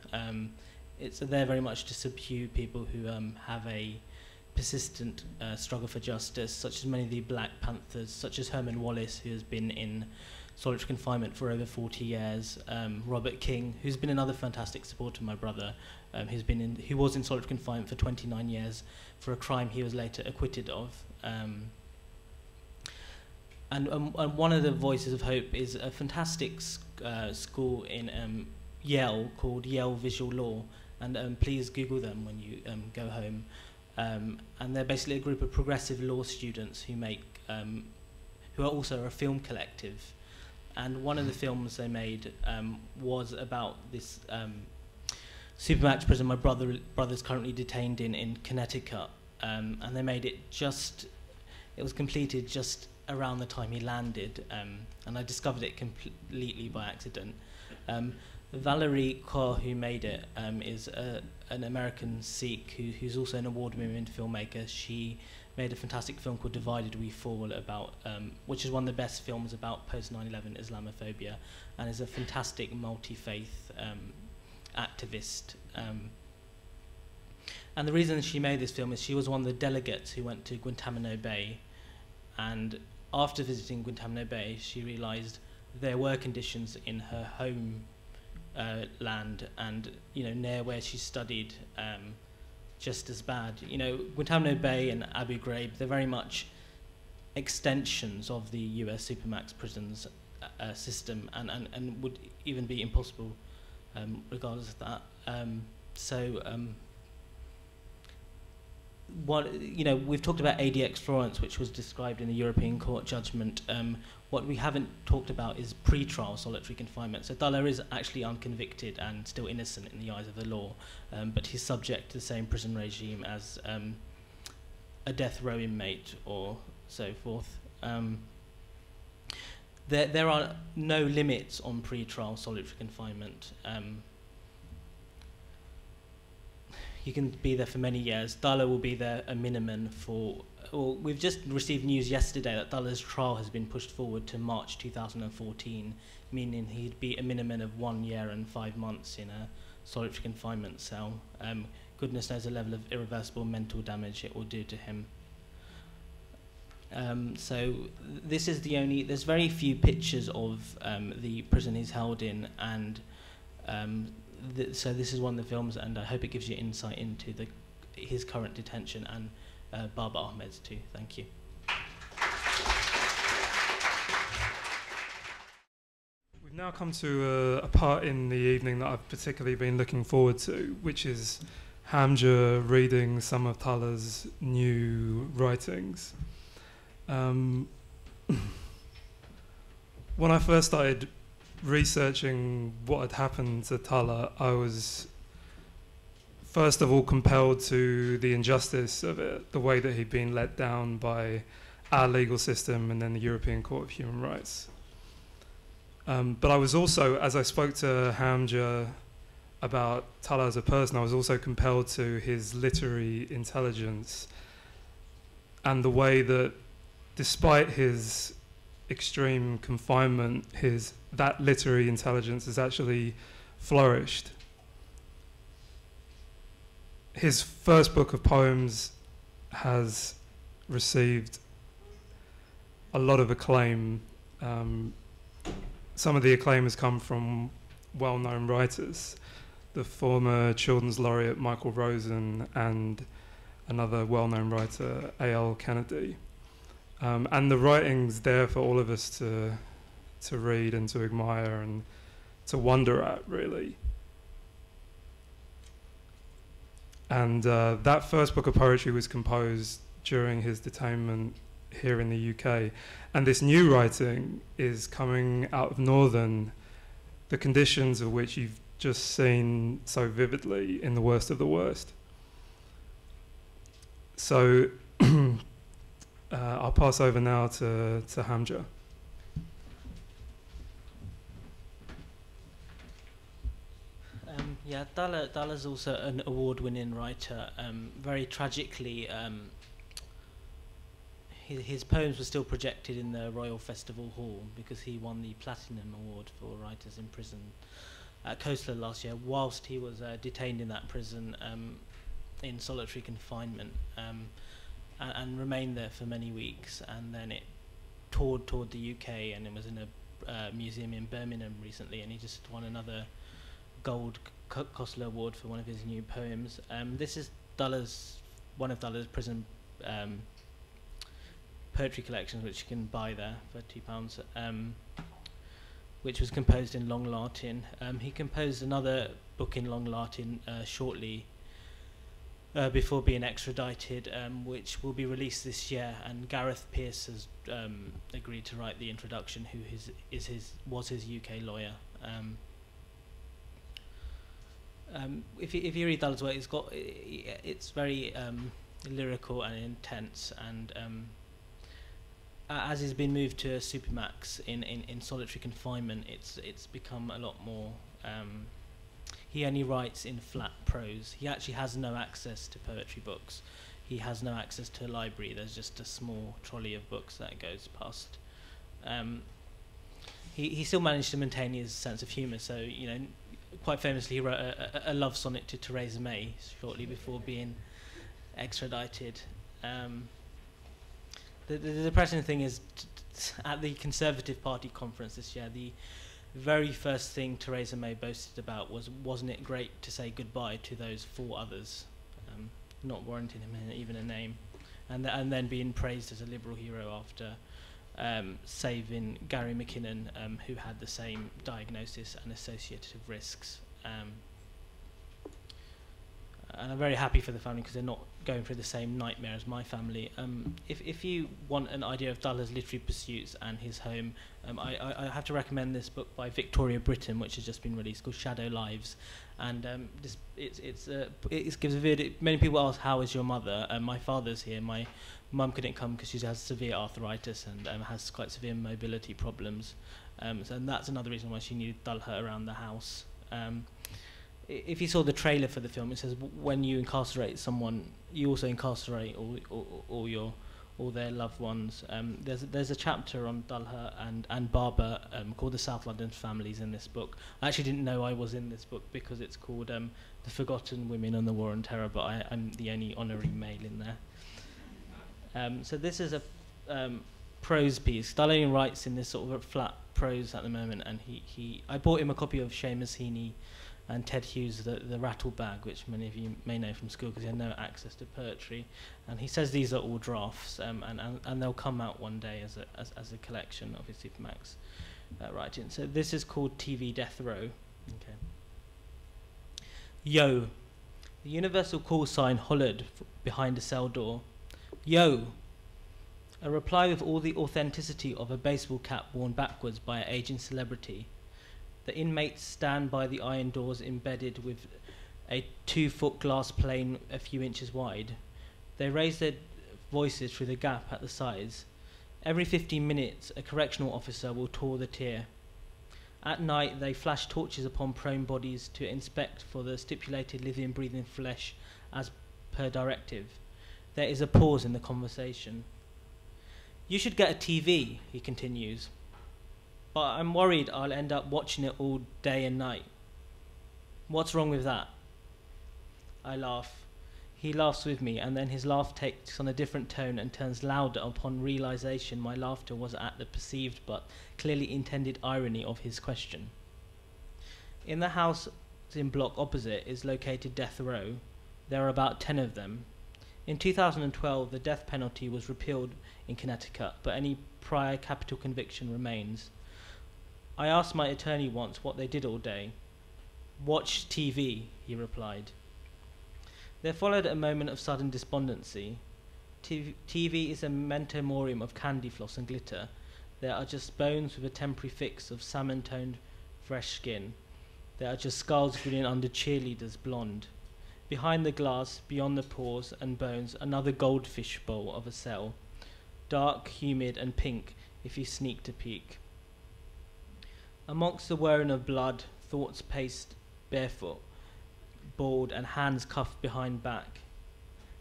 They're very much to subdue people who have a persistent struggle for justice, such as many of the Black Panthers, such as Herman Wallace, who has been in solitary confinement for over 40 years, Robert King, who's been another fantastic supporter of my brother, who was in solitary confinement for 29 years for a crime he was later acquitted of. And one of the voices of hope is a fantastic school in Yale called Yale Visual Law, and please Google them when you go home. And they're basically a group of progressive law students who who are also a film collective. And one of the films they made was about this Supermax prison my brother's currently detained in Connecticut. And they made it it was completed just around the time he landed, and I discovered it completely by accident. Valerie, Kaur, who made it, is an American Sikh who's also an award-winning filmmaker. She made a fantastic film called Divided We Fall, which is one of the best films about post-9/11 Islamophobia, and is a fantastic multi-faith activist. And the reason she made this film is she was one of the delegates who went to Guantanamo Bay, and after visiting Guantanamo Bay, she realized there were conditions in her home land and near where she studied just as bad. Guantanamo Bay and Abu Ghraib, they're very much extensions of the US Supermax prisons system, and would even be impossible regardless of that. We've talked about ADX Florence, which was described in the European Court judgment. What we haven't talked about is pre-trial solitary confinement. So Talha is actually unconvicted and still innocent in the eyes of the law, but he's subject to the same prison regime as a death row inmate or so forth. There are no limits on pre-trial solitary confinement. You can be there for many years. Talha will be there a minimum we've just received news yesterday that Talha's trial has been pushed forward to March 2014, meaning he'd be a minimum of 1 year and 5 months in a solitary confinement cell. Goodness knows the level of irreversible mental damage it will do to him. So this is there's very few pictures of the prison he's held in, and so this is one of the films, and I hope it gives you insight into his current detention and Babar Ahmed's too. Thank you. We've now come to a part in the evening that I've particularly been looking forward to, which is Hamja reading some of Talha's new writings. when I first started researching what had happened to Talha, I was first of all compelled to the injustice of it, the way that he'd been let down by our legal system and then the European Court of Human Rights. But I was also, as I spoke to Hamja about Talha as a person, I was also compelled to his literary intelligence and the way that despite his extreme confinement, that literary intelligence has actually flourished. His first book of poems has received a lot of acclaim. Some of the acclaim has come from well-known writers, the former children's laureate Michael Rosen and another well-known writer, A.L. Kennedy. And the writing's there for all of us to read and to admire and to wonder at, really. And that first book of poetry was composed during his detainment here in the UK. And this new writing is coming out of Northern, the conditions of which you've just seen so vividly in The Worst of the Worst. So I'll pass over now to Hamja. Yeah, Talha's also an award-winning writer. Very tragically, his poems were still projected in the Royal Festival Hall because he won the Platinum Award for Writers in Prison at Coastler last year, whilst he was detained in that prison in solitary confinement, and remained there for many weeks. And then it toured the UK, and it was in a museum in Birmingham recently, and he just won another Gold Coastler Award for one of his new poems. This is one of Talha's prison poetry collections, which you can buy there for £2, which was composed in Long Latin. He composed another book in Long Latin shortly before being extradited, which will be released this year, and Gareth Pearce has agreed to write the introduction, who was his UK lawyer. If you read Talha's work, it's very lyrical and intense, and as he's been moved to Supermax in solitary confinement, it's become a lot more. He only writes in flat prose. He actually has no access to poetry books. He has no access to a library. There's just a small trolley of books that goes past. He still managed to maintain his sense of humour. So, you know, quite famously, he wrote a love sonnet to Theresa May shortly before being extradited. The depressing thing is, at the Conservative Party conference this year, the very first thing Theresa May boasted about was, wasn't it great to say goodbye to those 4 others, not warranting him even a name, and then being praised as a Liberal hero after saving Gary McKinnon, who had the same diagnosis and associated risks. And I'm very happy for the family because they're not going through the same nightmare as my family. If you want an idea of Talha's literary pursuits and his home, I have to recommend this book by Victoria Britton, which has just been released, called Shadow Lives. And it gives a video. Many people ask, how is your mother? My father's here. My mum couldn't come because she has severe arthritis and has quite severe mobility problems. And that's another reason why she needed Talha around the house. If you saw the trailer for the film, it says when you incarcerate someone, you also incarcerate all their loved ones. There's a chapter on Talha and Babar called The South London Families in this book. I actually didn't know I was in this book because it's called The Forgotten Women on the War on Terror, but I'm the only honorary male in there. So this is a prose piece. Talha writes in this sort of flat prose at the moment, and I bought him a copy of Seamus Heaney and Ted Hughes' the Rattle Bag, which many of you may know from school because he had no access to poetry. And he says these are all drafts, and they'll come out one day as a collection of his Supermax writing. So this is called TV Death Row. Okay. Yo, the universal call sign hollered behind a cell door. Yo, A reply with all the authenticity of a baseball cap worn backwards by an aging celebrity. The inmates stand by the iron doors embedded with a 2-foot glass pane a few inches wide. They raise their voices through the gap at the sides. Every 15 minutes, a correctional officer will tour the tier. At night, they flash torches upon prone bodies to inspect for the stipulated living, breathing flesh as per directive. There is a pause in the conversation. "You should get a TV," he continues. "But I'm worried I'll end up watching it all day and night." "What's wrong with that?" I laugh. He laughs with me, and then his laugh takes on a different tone and turns louder upon realization my laughter was at the perceived but clearly intended irony of his question. In the house in block opposite is located Death Row. There are about 10 of them. In 2012, the death penalty was repealed in Connecticut, but any prior capital conviction remains. I asked my attorney once what they did all day. "Watch TV," he replied. There followed a moment of sudden despondency. TV is a memento morium of candy floss and glitter. There are just bones with a temporary fix of salmon-toned, fresh skin. There are just skulls grinning under cheerleaders blonde. Behind the glass, beyond the pores and bones, another goldfish bowl of a cell. Dark, humid, and pink if you sneak to peek. Amongst the whirring of blood, thoughts paced barefoot, bald, and hands cuffed behind back.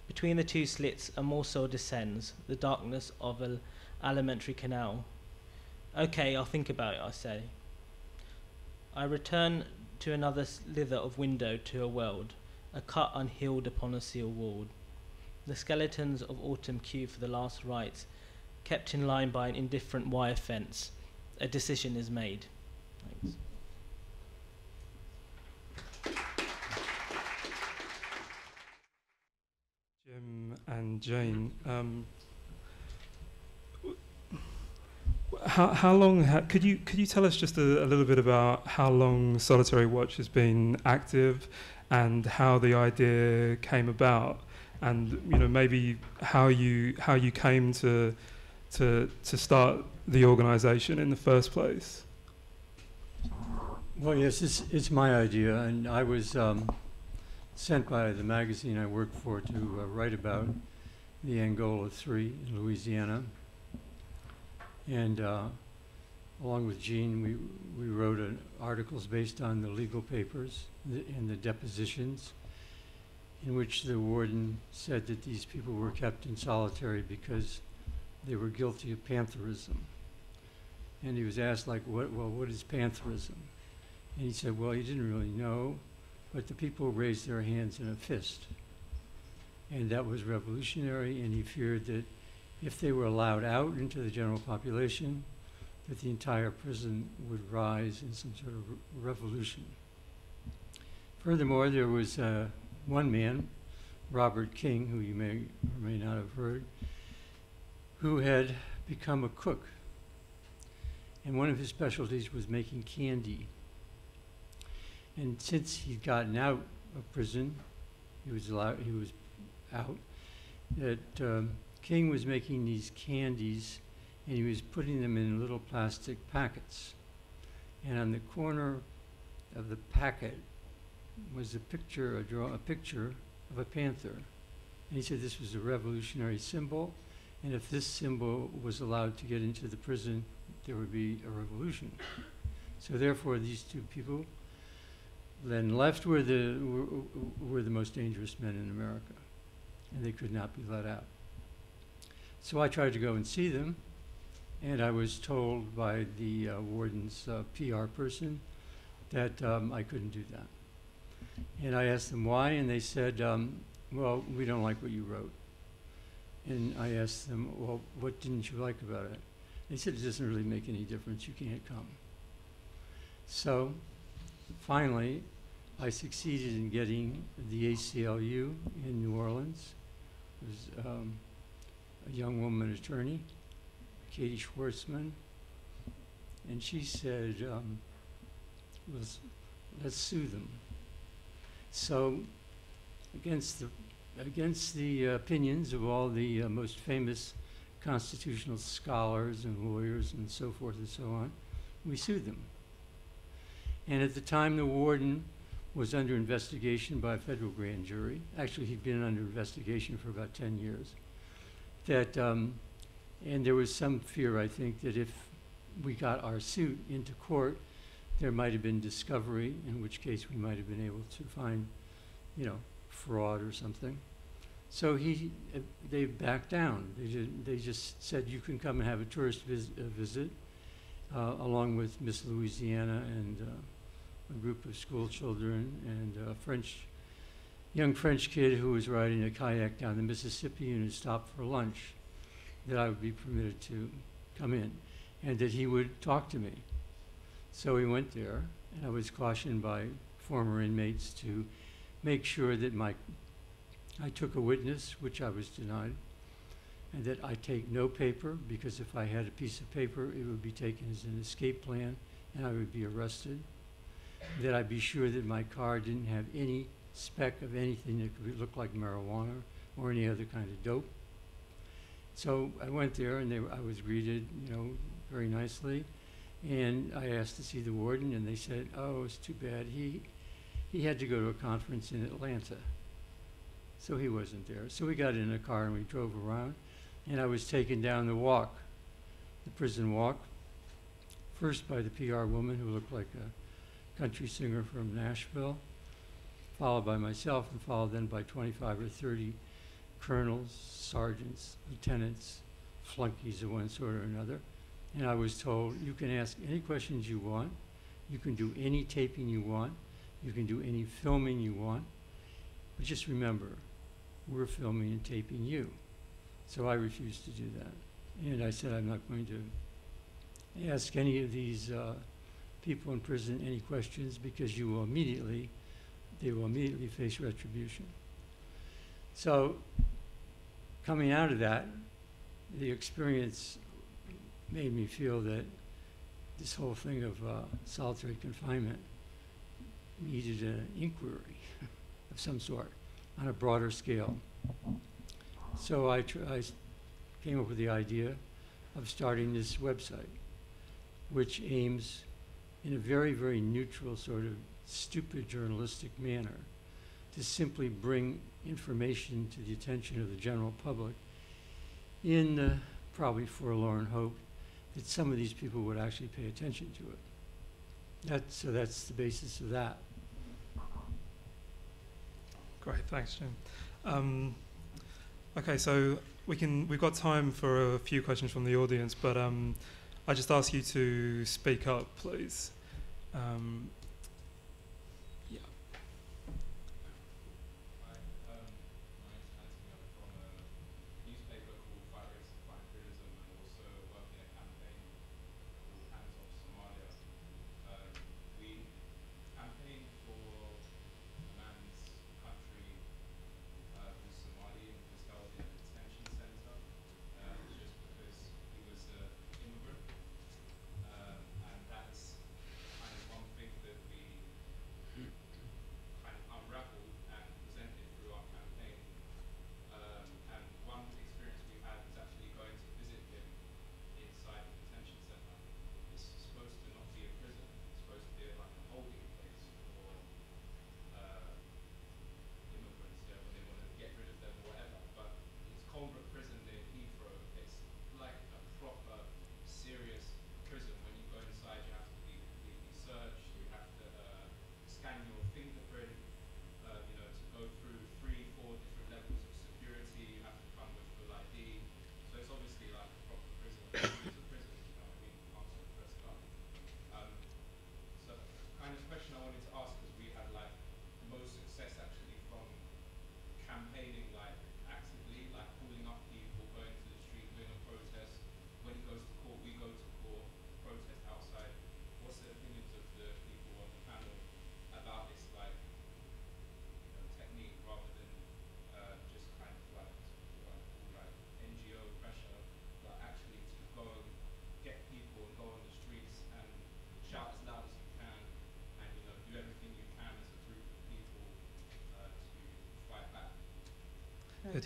Between the two slits, a morsel descends, the darkness of an alimentary canal. "Okay, I'll think about it," I say. I return to another slither of window to a world, a cut unhealed upon a seal wall. The skeletons of autumn queue for the last rites, kept in line by an indifferent wire fence. A decision is made. Thanks. Jim and Jane, how long could you tell us just a little bit about how long Solitary Watch has been active, and how the idea came about, and maybe how you came to start the organisation in the first place? Well, yes, it's my idea, and I was sent by the magazine I work for to write about the Angola 3 in Louisiana. And along with Jean, we wrote articles based on the legal papers and the depositions, in which the warden said that these people were kept in solitary because they were guilty of pantherism. And he was asked, like, what is pantherism? And he said, well, he didn't really know, but the people raised their hands in a fist. And that was revolutionary, and he feared that if they were allowed out into the general population, that the entire prison would rise in some sort of revolution. Furthermore, there was one man, Robert King, who you may or may not have heard, who had become a cook. And one of his specialties was making candy. And since he'd gotten out of prison, he was out, that King was making these candies, and he was putting them in little plastic packets. And on the corner of the packet was a picture of a panther. And he said this was a revolutionary symbol, and if this symbol was allowed to get into the prison, there would be a revolution. So therefore, these two people then left were the most dangerous men in America, and they could not be let out. So I tried to go and see them, and I was told by the warden's PR person that I couldn't do that. And I asked them why, and they said, well, we don't like what you wrote. And I asked them, well, what didn't you like about it? They said, it doesn't really make any difference, you can't come. So finally, I succeeded in getting the ACLU in New Orleans. It was a young woman attorney, Katie Schwartzman, and she said, let's sue them. So against the opinions of all the most famous constitutional scholars and lawyers and so forth and so on. We sued them. And at the time, the warden was under investigation by a federal grand jury. Actually, he'd been under investigation for about 10 years. That, and there was some fear, I think, that if we got our suit into court, there might have been discovery, in which case we might have been able to find, you know, fraud or something. So they backed down. They just said, you can come and have a tourist visit, along with Miss Louisiana and a group of school children and a young French kid who was riding a kayak down the Mississippi and had stopped for lunch, that I would be permitted to come in and that he would talk to me. So we went there, and I was cautioned by former inmates to make sure that I took a witness, which I was denied, and that I take no paper, because if I had a piece of paper, it would be taken as an escape plan, and I would be arrested. That I be sure that my car didn't have any speck of anything that could look like marijuana or any other kind of dope. So I went there, and I was greeted, you know, very nicely. And I asked to see the warden, and they said, oh, it's too bad. He had to go to a conference in Atlanta, so he wasn't there. So we got in a car and we drove around, and I was taken down the walk, the prison walk, first by the PR woman who looked like a country singer from Nashville, followed by myself, and followed then by 25 or 30 colonels, sergeants, lieutenants, flunkies of one sort or another. And I was told, you can ask any questions you want, you can do any taping you want, you can do any filming you want, but just remember, we're filming and taping you. So I refused to do that. And I said, I'm not going to ask any of these people in prison any questions, because they will immediately face retribution. So coming out of that, the experience made me feel that this whole thing of solitary confinement needed an inquiry of some sort on a broader scale. So I came up with the idea of starting this website, which aims in a very, very neutral sort of stupid journalistic manner to simply bring information to the attention of the general public in the probably forlorn hope that some of these people would actually pay attention to it. So that's the basis of that. Great, thanks, Jim. Okay, so we've got time for a few questions from the audience, but I just ask you to speak up, please. Yeah. And that's kind of one thing that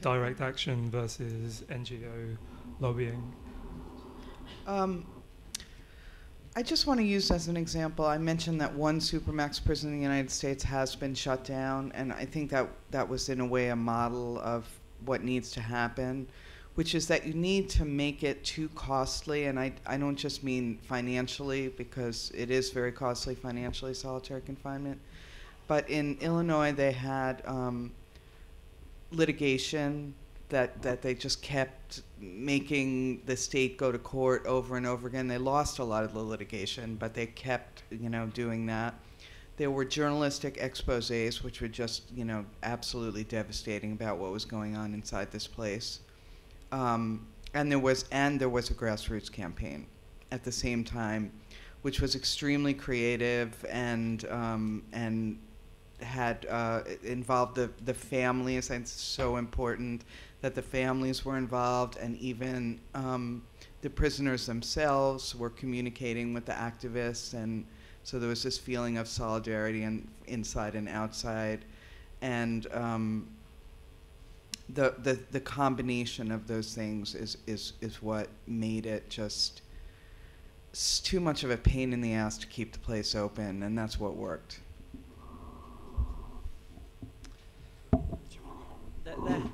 direct action versus NGO lobbying? I just want to use as an example, I mentioned that one Supermax prison in the United States has been shut down, and I think that was in a way a model of what needs to happen, which is that you need to make it too costly, and I don't just mean financially, because it is very costly financially, solitary confinement, but in Illinois they had litigation that they just kept making the state go to court over and over again. They lost a lot of the litigation, but they kept, doing that. There were journalistic exposés, which were just, absolutely devastating about what was going on inside this place. And there was a grassroots campaign at the same time, which was extremely creative and had involved the families. And it's so important that the families were involved, and even the prisoners themselves were communicating with the activists, and so there was this feeling of solidarity and inside and outside, and the combination of those things is what made it just too much of a pain in the ass to keep the place open, and that's what worked.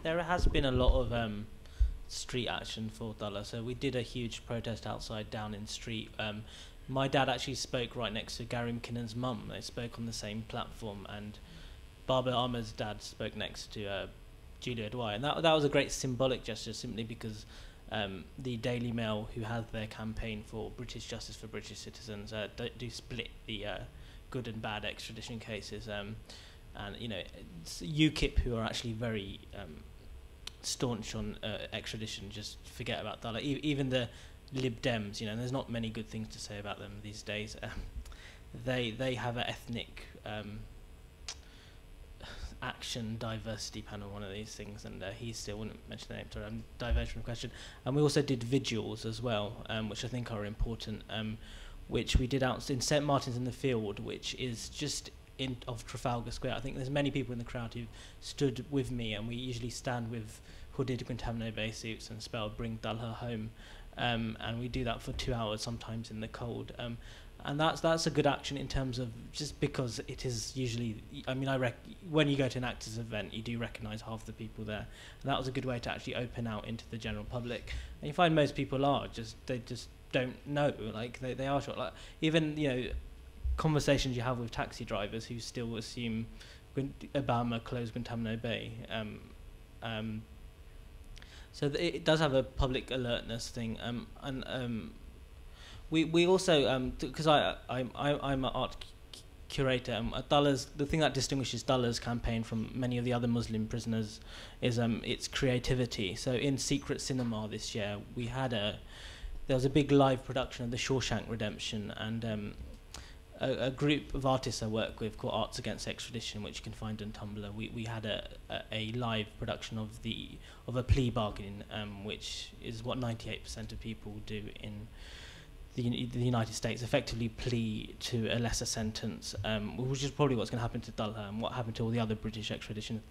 There has been a lot of street action for Talha. So we did a huge protest outside Downing Street. My dad actually spoke right next to Gary McKinnon's mum. They spoke on the same platform, and Babar Ahmed's dad spoke next to Julia Dwyer. And that was a great symbolic gesture, simply because the Daily Mail, who has their campaign for British justice for British citizens, do split the good and bad extradition cases. And it's UKIP, who are actually very staunch on extradition, just forget about Talha. Even the Lib Dems, there's not many good things to say about them these days. They have an ethnic action diversity panel, one of these things, and he still wouldn't mention the name. Sorry, I'm diverging from the question. And we also did vigils as well, which I think are important, which we did out in St Martin's in the Field, which is just of Trafalgar Square. I think there's many people in the crowd who stood with me, and we usually stand with hooded Guantanamo Bay suits and spell "Bring Talha Home," and we do that for 2 hours, sometimes in the cold. And that's a good action in terms of, just because it is usually, when you go to an actors event, you do recognise half the people there, and that was a good way to actually open out into the general public. And you find most people they just don't know, like they are short. Like even conversations you have with taxi drivers who still assume Obama closed Guantanamo Bay. So it does have a public alertness thing, and we also, because I'm an art curator, the thing that distinguishes Talha's campaign from many of the other Muslim prisoners is its creativity. So in Secret Cinema this year, there was a big live production of The Shawshank Redemption, and a group of artists I work with called Arts Against Extradition, which you can find on Tumblr. We had a live production of a plea bargain, which is what 98% of people do in the United States, effectively plea to a lesser sentence, which is probably what's going to happen to Talha and what happened to all the other British extradition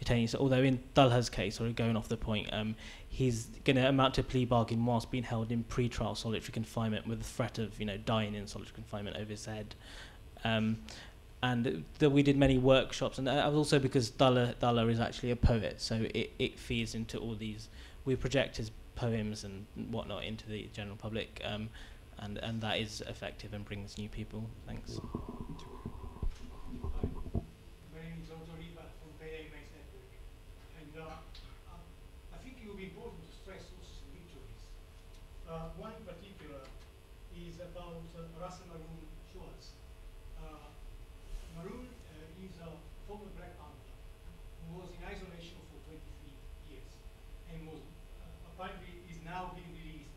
detainees. So although in Talha's case, or going off the point, he's going to amount to a plea bargain whilst being held in pre-trial solitary confinement with the threat of dying in solitary confinement over his head. And we did many workshops, and that was also because Talha is actually a poet, so it feeds into all these. We project his poems and whatnot into the general public, and that is effective and brings new people. Thanks. My name is from PA-Mace Network, and I think it would be important to stress also some victories. One in particular is about Russell Maroon Schwartz. Maroon is a former Black Panther who was in isolation for 23 years and was apparently is now being released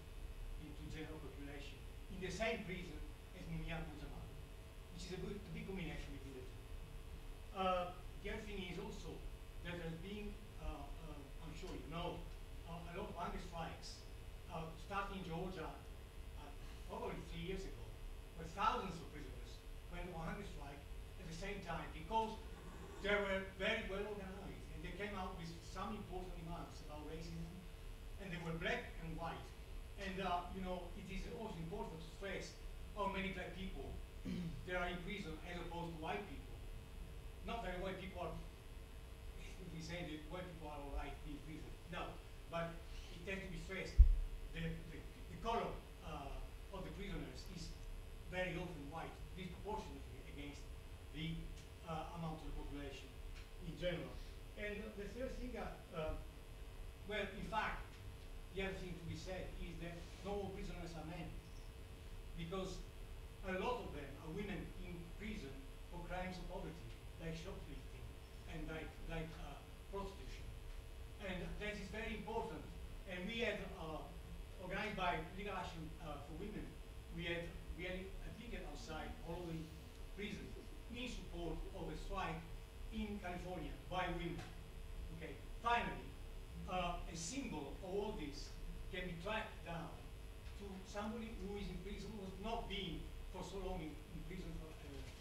into general population in the same prison as Mumia Buzama, which is a big combination between the two. The other thing is also that there has been, I'm sure you know, a lot of hunger strikes starting in Georgia probably 3 years ago, where thousands of prisoners went on hunger strike at the same time because they were very well organized and they came out with some important remarks about racism, and they were black and white. And you know, it is also important to stress how many black people there are in prison as opposed to white people. Not that white people are, we say that white people are all right in prison. No, but it has to be stressed. The color of the prisoners is very often white, disproportionately against the amount of the population in general. And the third thing, well, in fact, the other thing to be said is that not all prisoners are men, because a lot of them are women in prison for crimes of poverty, like shoplifting and like prostitution. And that is very important. And we had, organized by Legal Action for Women, we had a ticket outside all the prisons in support of a strike in California by women. Okay. Finally, a symbol of all this can be tracked down to somebody who is in prison, who has not been for so long in prison for,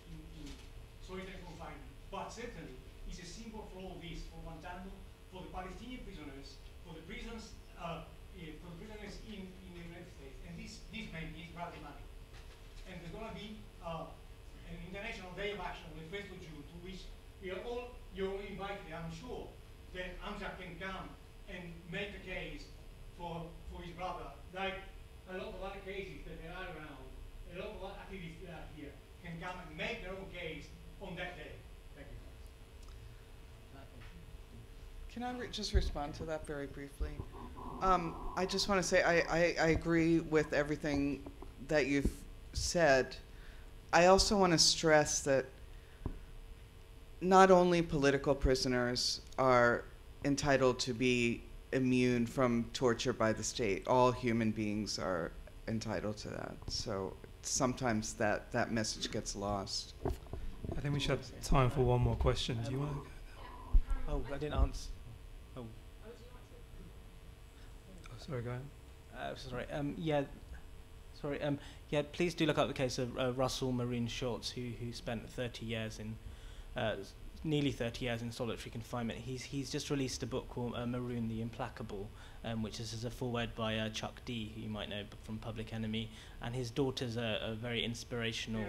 in solitary confinement, but certainly is a symbol for all this, for Guantanamo, for the Palestinian prisoners, for the prisons, for the prisoners in the United States. And this man is Bradley Manning. And there's going to be an International Day of Action on the 1st of June, to which you're all invited, I'm sure, that Hamja can come and make a case for his brother, like a lot of other cases that there are around. A lot of activists that are here can come and make their own case on that day. Thank you. Can I just respond to that very briefly? I just want to say I agree with everything that you've said. I also want to stress that not only political prisoners are entitled to be immune from torture by the state. All human beings are entitled to that. So sometimes that message gets lost. I think we should have time for one more question. Do you want to go? Oh, I didn't answer. Oh. Oh, sorry, go ahead. Sorry. Yeah, please do look up the case of Russell Marine Shorts, who spent 30 years in, nearly 30 years in solitary confinement. He's just released a book called Maroon the Implacable, which is a foreword by Chuck D, who you might know from Public Enemy, and his daughter's a very inspirational,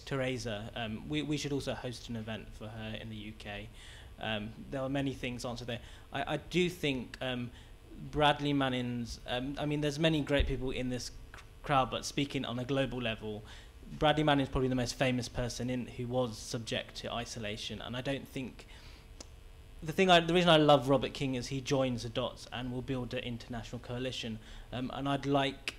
Teresa. We should also host an event for her in the UK. There are many things answered there. I do think Bradley Manning's, I mean, there's many great people in this crowd, but speaking on a global level, Bradley Manning is probably the most famous person who was subject to isolation, and I don't think the reason I love Robert King is he joins the dots and will build an international coalition, and I'd like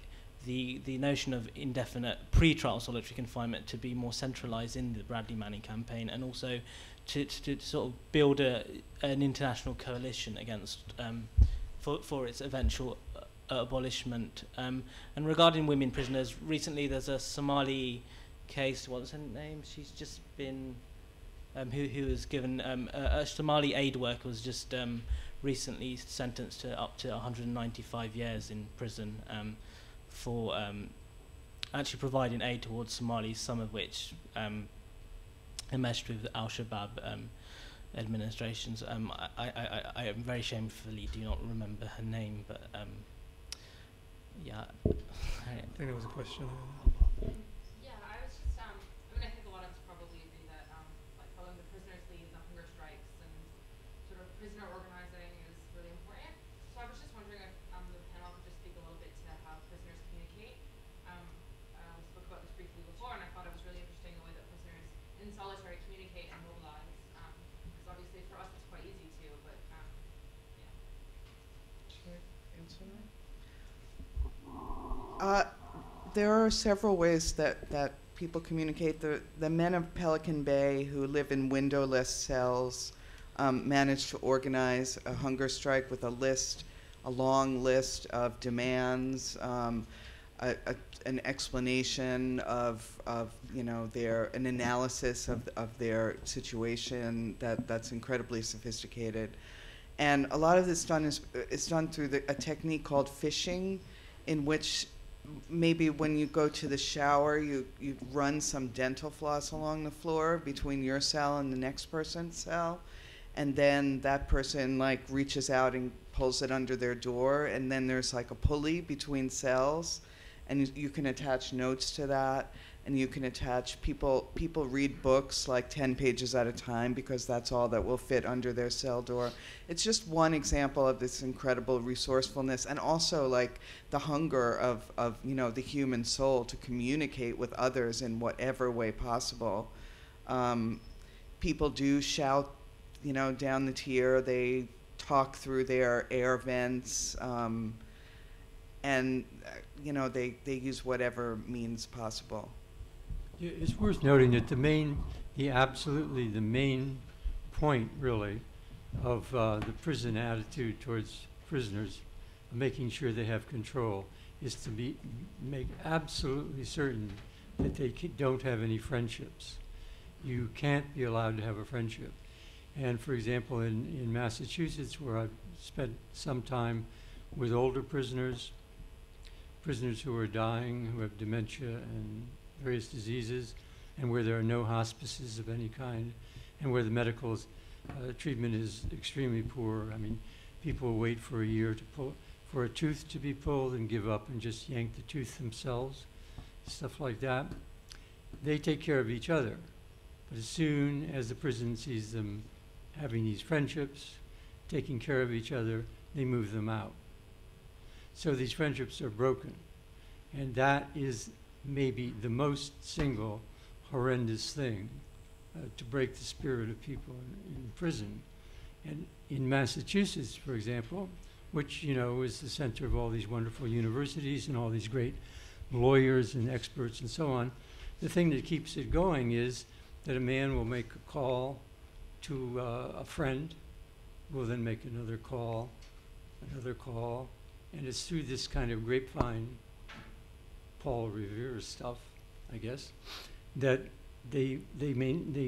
the notion of indefinite pre-trial solitary confinement to be more centralised in the Bradley Manning campaign, and also to sort of build an international coalition against for its eventual abolishment. And regarding women prisoners, recently there's a Somali case, what's her name? She's just been, who was given, a Somali aid worker was just recently sentenced to up to 195 years in prison for actually providing aid towards Somalis, some of which enmeshed with Al-Shabaab administrations. I am very shamefully do not remember her name, but yeah. I think there was a question. Yeah, I was just, I mean, I think a lot of us probably agree that, like, following the prisoners' leave, the hunger strikes, and sort of prisoner organizing is really important. So I was just wondering if the panel could just speak a little bit to how prisoners communicate. We spoke about this briefly before, and I thought it was really interesting the way that prisoners in solitary communicate and mobilize. Because obviously for us it's quite easy to, but yeah. Should I answer that? There are several ways that people communicate. The men of Pelican Bay who live in windowless cells managed to organize a hunger strike with a long list of demands, an explanation of an analysis of their situation that's incredibly sophisticated. And a lot of this is done through a technique called fishing, in which maybe when you go to the shower, you run some dental floss along the floor between your cell and the next person's cell, and then that person like reaches out and pulls it under their door, and then there's like a pulley between cells, and you can attach notes to that, and you can attach, people read books like 10 pages at a time because that's all that will fit under their cell door. It's just one example of this incredible resourcefulness, and also like the hunger of you know, the human soul to communicate with others in whatever way possible. People do shout, you know, down the tier, they talk through their air vents, and you know, they use whatever means possible. It's worth noting that absolutely the main point, really, of the prison attitude towards prisoners, making sure they have control, is to make absolutely certain that they don't have any friendships. You can't be allowed to have a friendship. And for example, in Massachusetts, where I've spent some time with older prisoners who are dying, who have dementia and various diseases, and where there are no hospices of any kind, and where the medical treatment is extremely poor. I mean, people wait for a year for a tooth to be pulled and give up and just yank the tooth themselves, stuff like that. They take care of each other. But as soon as the prison sees them having these friendships, taking care of each other, they move them out. So these friendships are broken. And that is maybe the most single horrendous thing to break the spirit of people in prison. And in Massachusetts, for example, which, you know, is the center of all these wonderful universities and all these great lawyers and experts and so on, the thing that keeps it going is that a man will make a call to a friend, will then make another call, and it's through this kind of grapevine, Paul Revere stuff, I guess, that they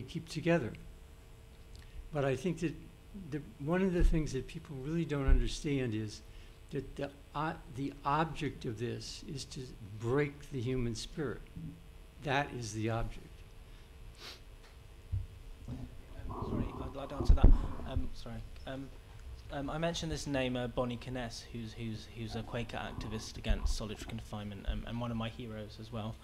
keep together. But I think that one of the things that people really don't understand is that the object of this is to break the human spirit. That is the object. Sorry, I'd like to answer that. I mentioned this name, Bonnie Kness, who's a Quaker activist against solitary confinement, and one of my heroes as well.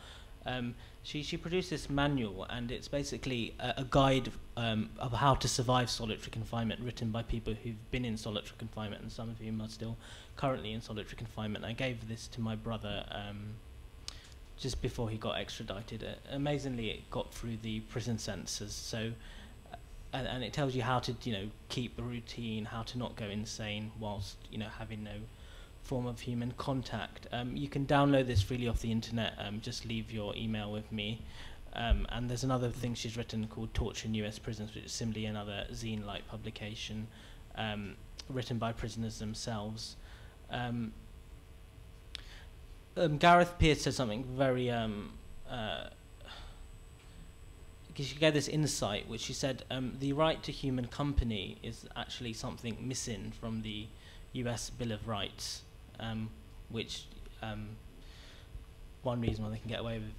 She produced this manual, and it's basically a guide of how to survive solitary confinement, written by people who've been in solitary confinement, and some of whom are still currently in solitary confinement. I gave this to my brother just before he got extradited. Amazingly, it got through the prison censors. So. And it tells you how to, you know, keep a routine, how to not go insane whilst, you know, having no form of human contact. You can download this freely off the internet. Just leave your email with me. And there's another thing she's written called Torture in US Prisons, which is simply another zine-like publication written by prisoners themselves. Gareth Pierce said something very... because she gave this insight, which she said the right to human company is actually something missing from the US Bill of Rights, which one reason why they can get away with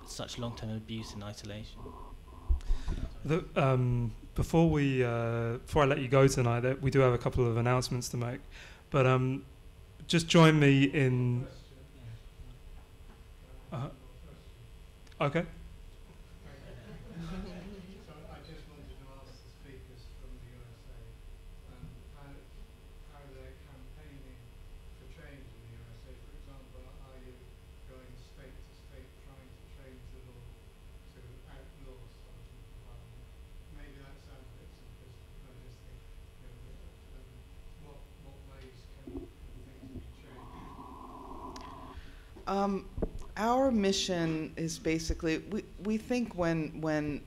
such long-term abuse in isolation. Before I let you go tonight, we do have a couple of announcements to make, but just join me in. Okay. Our mission is basically, we think when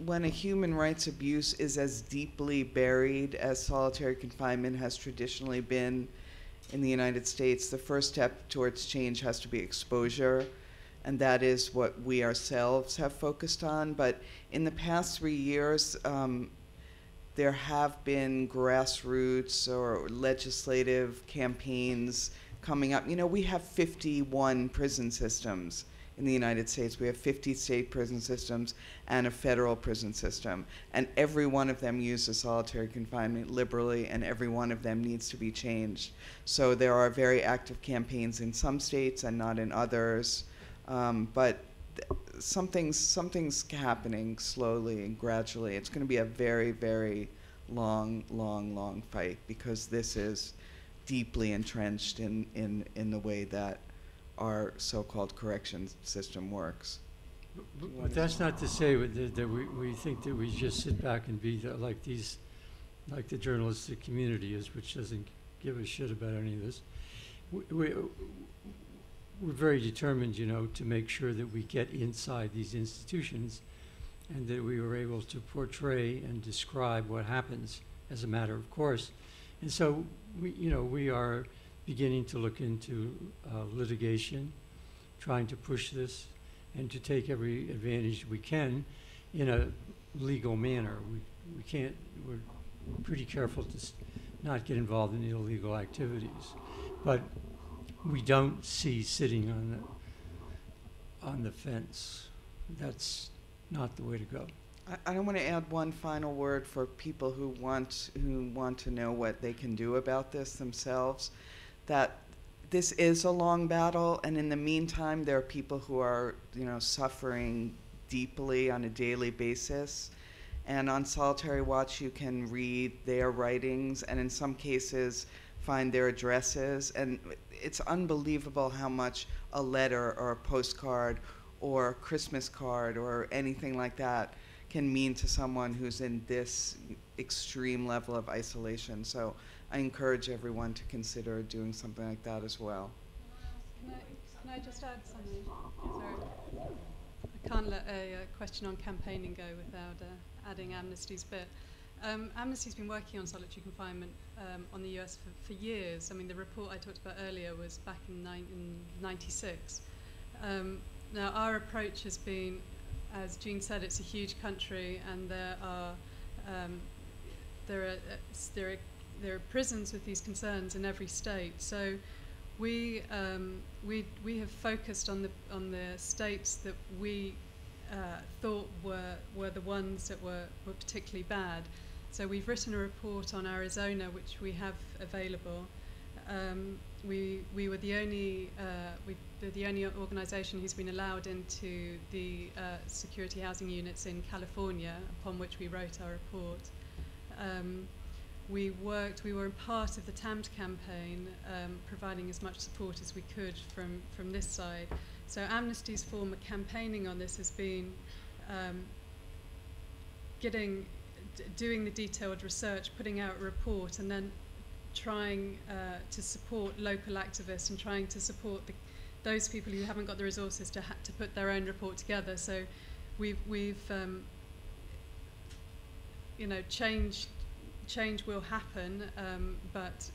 a human rights abuse is as deeply buried as solitary confinement has traditionally been in the United States, the first step towards change has to be exposure, and that is what we ourselves have focused on. But in the past 3 years, there have been grassroots or legislative campaigns coming up. You know, we have 51 prison systems in the United States. We have 50 state prison systems and a federal prison system. And every one of them uses solitary confinement liberally, and every one of them needs to be changed. So there are very active campaigns in some states and not in others. But something's happening slowly and gradually. It's going to be a very, very long fight, because this is deeply entrenched in the way that our so-called corrections system works. But that's not to say that we think that we just sit back and be like the journalistic community is, which doesn't give a shit about any of this. We're very determined, you know, to make sure that we get inside these institutions and that we were able to portray and describe what happens as a matter of course. And so, we are beginning to look into litigation, trying to push this and to take every advantage we can in a legal manner. We're pretty careful to not get involved in illegal activities. But we don't see sitting on the fence. That's not the way to go. I want to add one final word for people who want to know what they can do about this themselves, that this is a long battle, and in the meantime, there are people who are, suffering deeply on a daily basis. And on Solitary Watch, you can read their writings, and in some cases, find their addresses. And it's unbelievable how much a letter or a postcard or a Christmas card or anything like that can mean to someone who's in this extreme level of isolation. So I encourage everyone to consider doing something like that as well. Can I just add something? Sorry. I can't let a question on campaigning go without adding Amnesty's bit. Amnesty's been working on solitary confinement on the US for years. I mean, the report I talked about earlier was back in 96. Now, our approach has been, as Jean said, it's a huge country, and there are prisons with these concerns in every state. So we have focused on the states that we thought were the ones that were particularly bad. So we've written a report on Arizona, which we have available. We were the only organisation who's been allowed into the security housing units in California, upon which we wrote our report. We were part of the TAMT campaign, providing as much support as we could from this side. So Amnesty's form of campaigning on this has been doing the detailed research, putting out a report, and then trying to support local activists and trying to support those people who haven't got the resources to put their own report together. So we've change will happen, but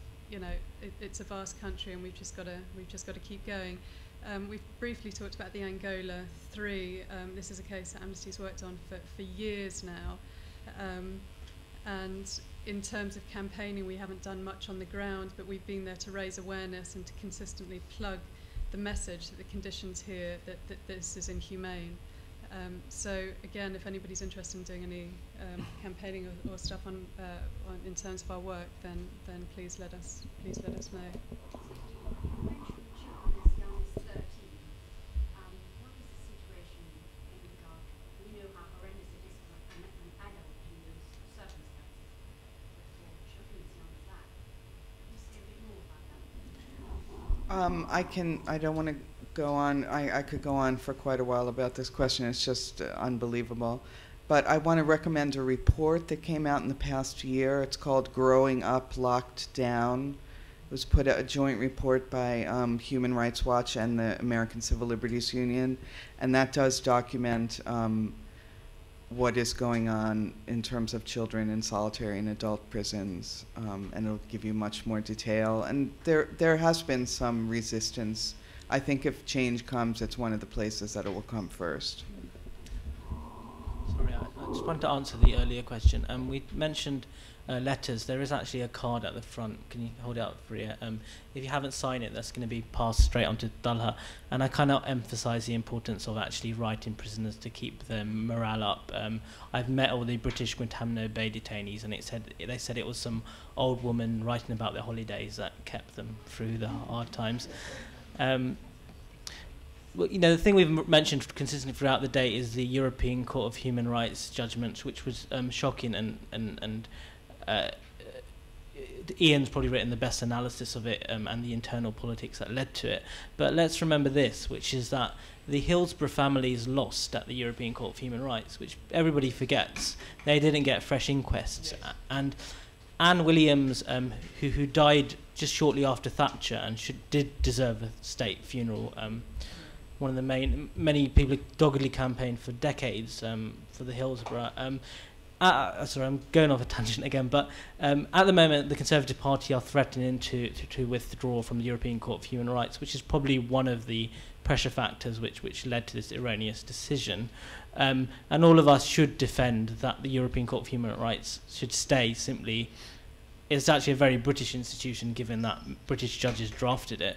it's a vast country, and we've just got to keep going. We've briefly talked about the Angola 3. This is a case that Amnesty's worked on for years now. And in terms of campaigning, we haven't done much on the ground, but we've been there to raise awareness and to consistently plug the message that the conditions here, that this is inhumane. So again, if anybody's interested in doing any campaigning or stuff on in terms of our work, then please let us know. I don't want to go on. I could go on for quite a while about this question. It's just unbelievable. But I want to recommend a report that came out in the past year. It's called Growing Up Locked Down. It was put out, a joint report by Human Rights Watch and the American Civil Liberties Union. And that does document what is going on in terms of children in solitary and adult prisons, and it'll give you much more detail. And there has been some resistance. I think if change comes, it's one of the places that it will come first. Sorry, I just wanted to answer the earlier question. We mentioned letters, there is actually a card at the front. Can you hold it up for you? If you haven't signed it, that's going to be passed straight on to Talha. And I cannot emphasize the importance of actually writing prisoners to keep their morale up. I've met all the British Guantanamo Bay detainees, and they said it was some old woman writing about their holidays that kept them through the hard times. Well, you know, the thing we've mentioned consistently throughout the day is the European Court of Human Rights judgment, which was shocking, and Ian's probably written the best analysis of it and the internal politics that led to it. But let's remember this, which is that the Hillsborough families lost at the European Court of Human Rights, which everybody forgets. They didn't get fresh inquests. Yes. And Anne Williams, who died just shortly after Thatcher and did deserve a state funeral, one of the many people who doggedly campaigned for decades for the Hillsborough. Sorry, I'm going off a tangent again, but at the moment the Conservative Party are threatening to withdraw from the European Court of Human Rights, which is probably one of the pressure factors which led to this erroneous decision. And all of us should defend that the European Court of Human Rights should stay. Simply, it's actually a very British institution, given that British judges drafted it.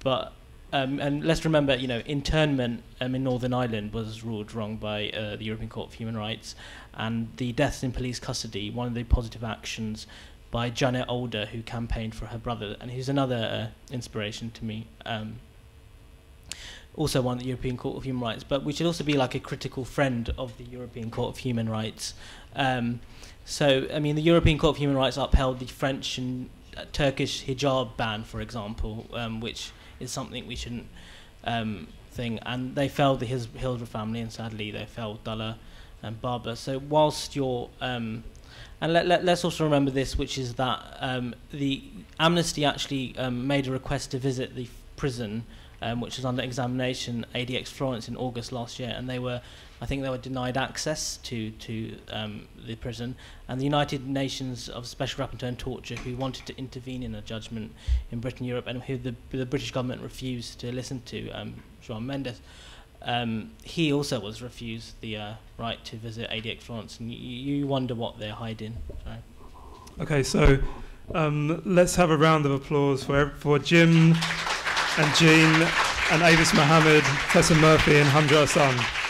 But and let's remember, you know, internment in Northern Ireland was ruled wrong by the European Court of Human Rights, and the deaths in police custody, one of the positive actions by Janet Older, who campaigned for her brother, and who's another inspiration to me, also won the European Court of Human Rights. But we should also be like a critical friend of the European Court of Human Rights. So, I mean, the European Court of Human Rights upheld the French and Turkish hijab ban, for example, which is something we shouldn't think. And they failed the Hillsborough family, and sadly they failed Talha and Babar. So whilst you're... and let's also remember this, which is that the Amnesty actually made a request to visit the prison, which was under examination, ADX Florence, in August last year, and I think they were denied access to the prison. And the United Nations of Special Rapporteur on Torture, who wanted to intervene in a judgment in Britain and Europe, and who the British government refused to listen to, Joan Mendes, he also was refused the right to visit ADX Florence. And you wonder what they're hiding. Sorry. Okay, so let's have a round of applause for Jim and Jean and Avis Mohammed, Tessa Murphy and Hamja Ahsan.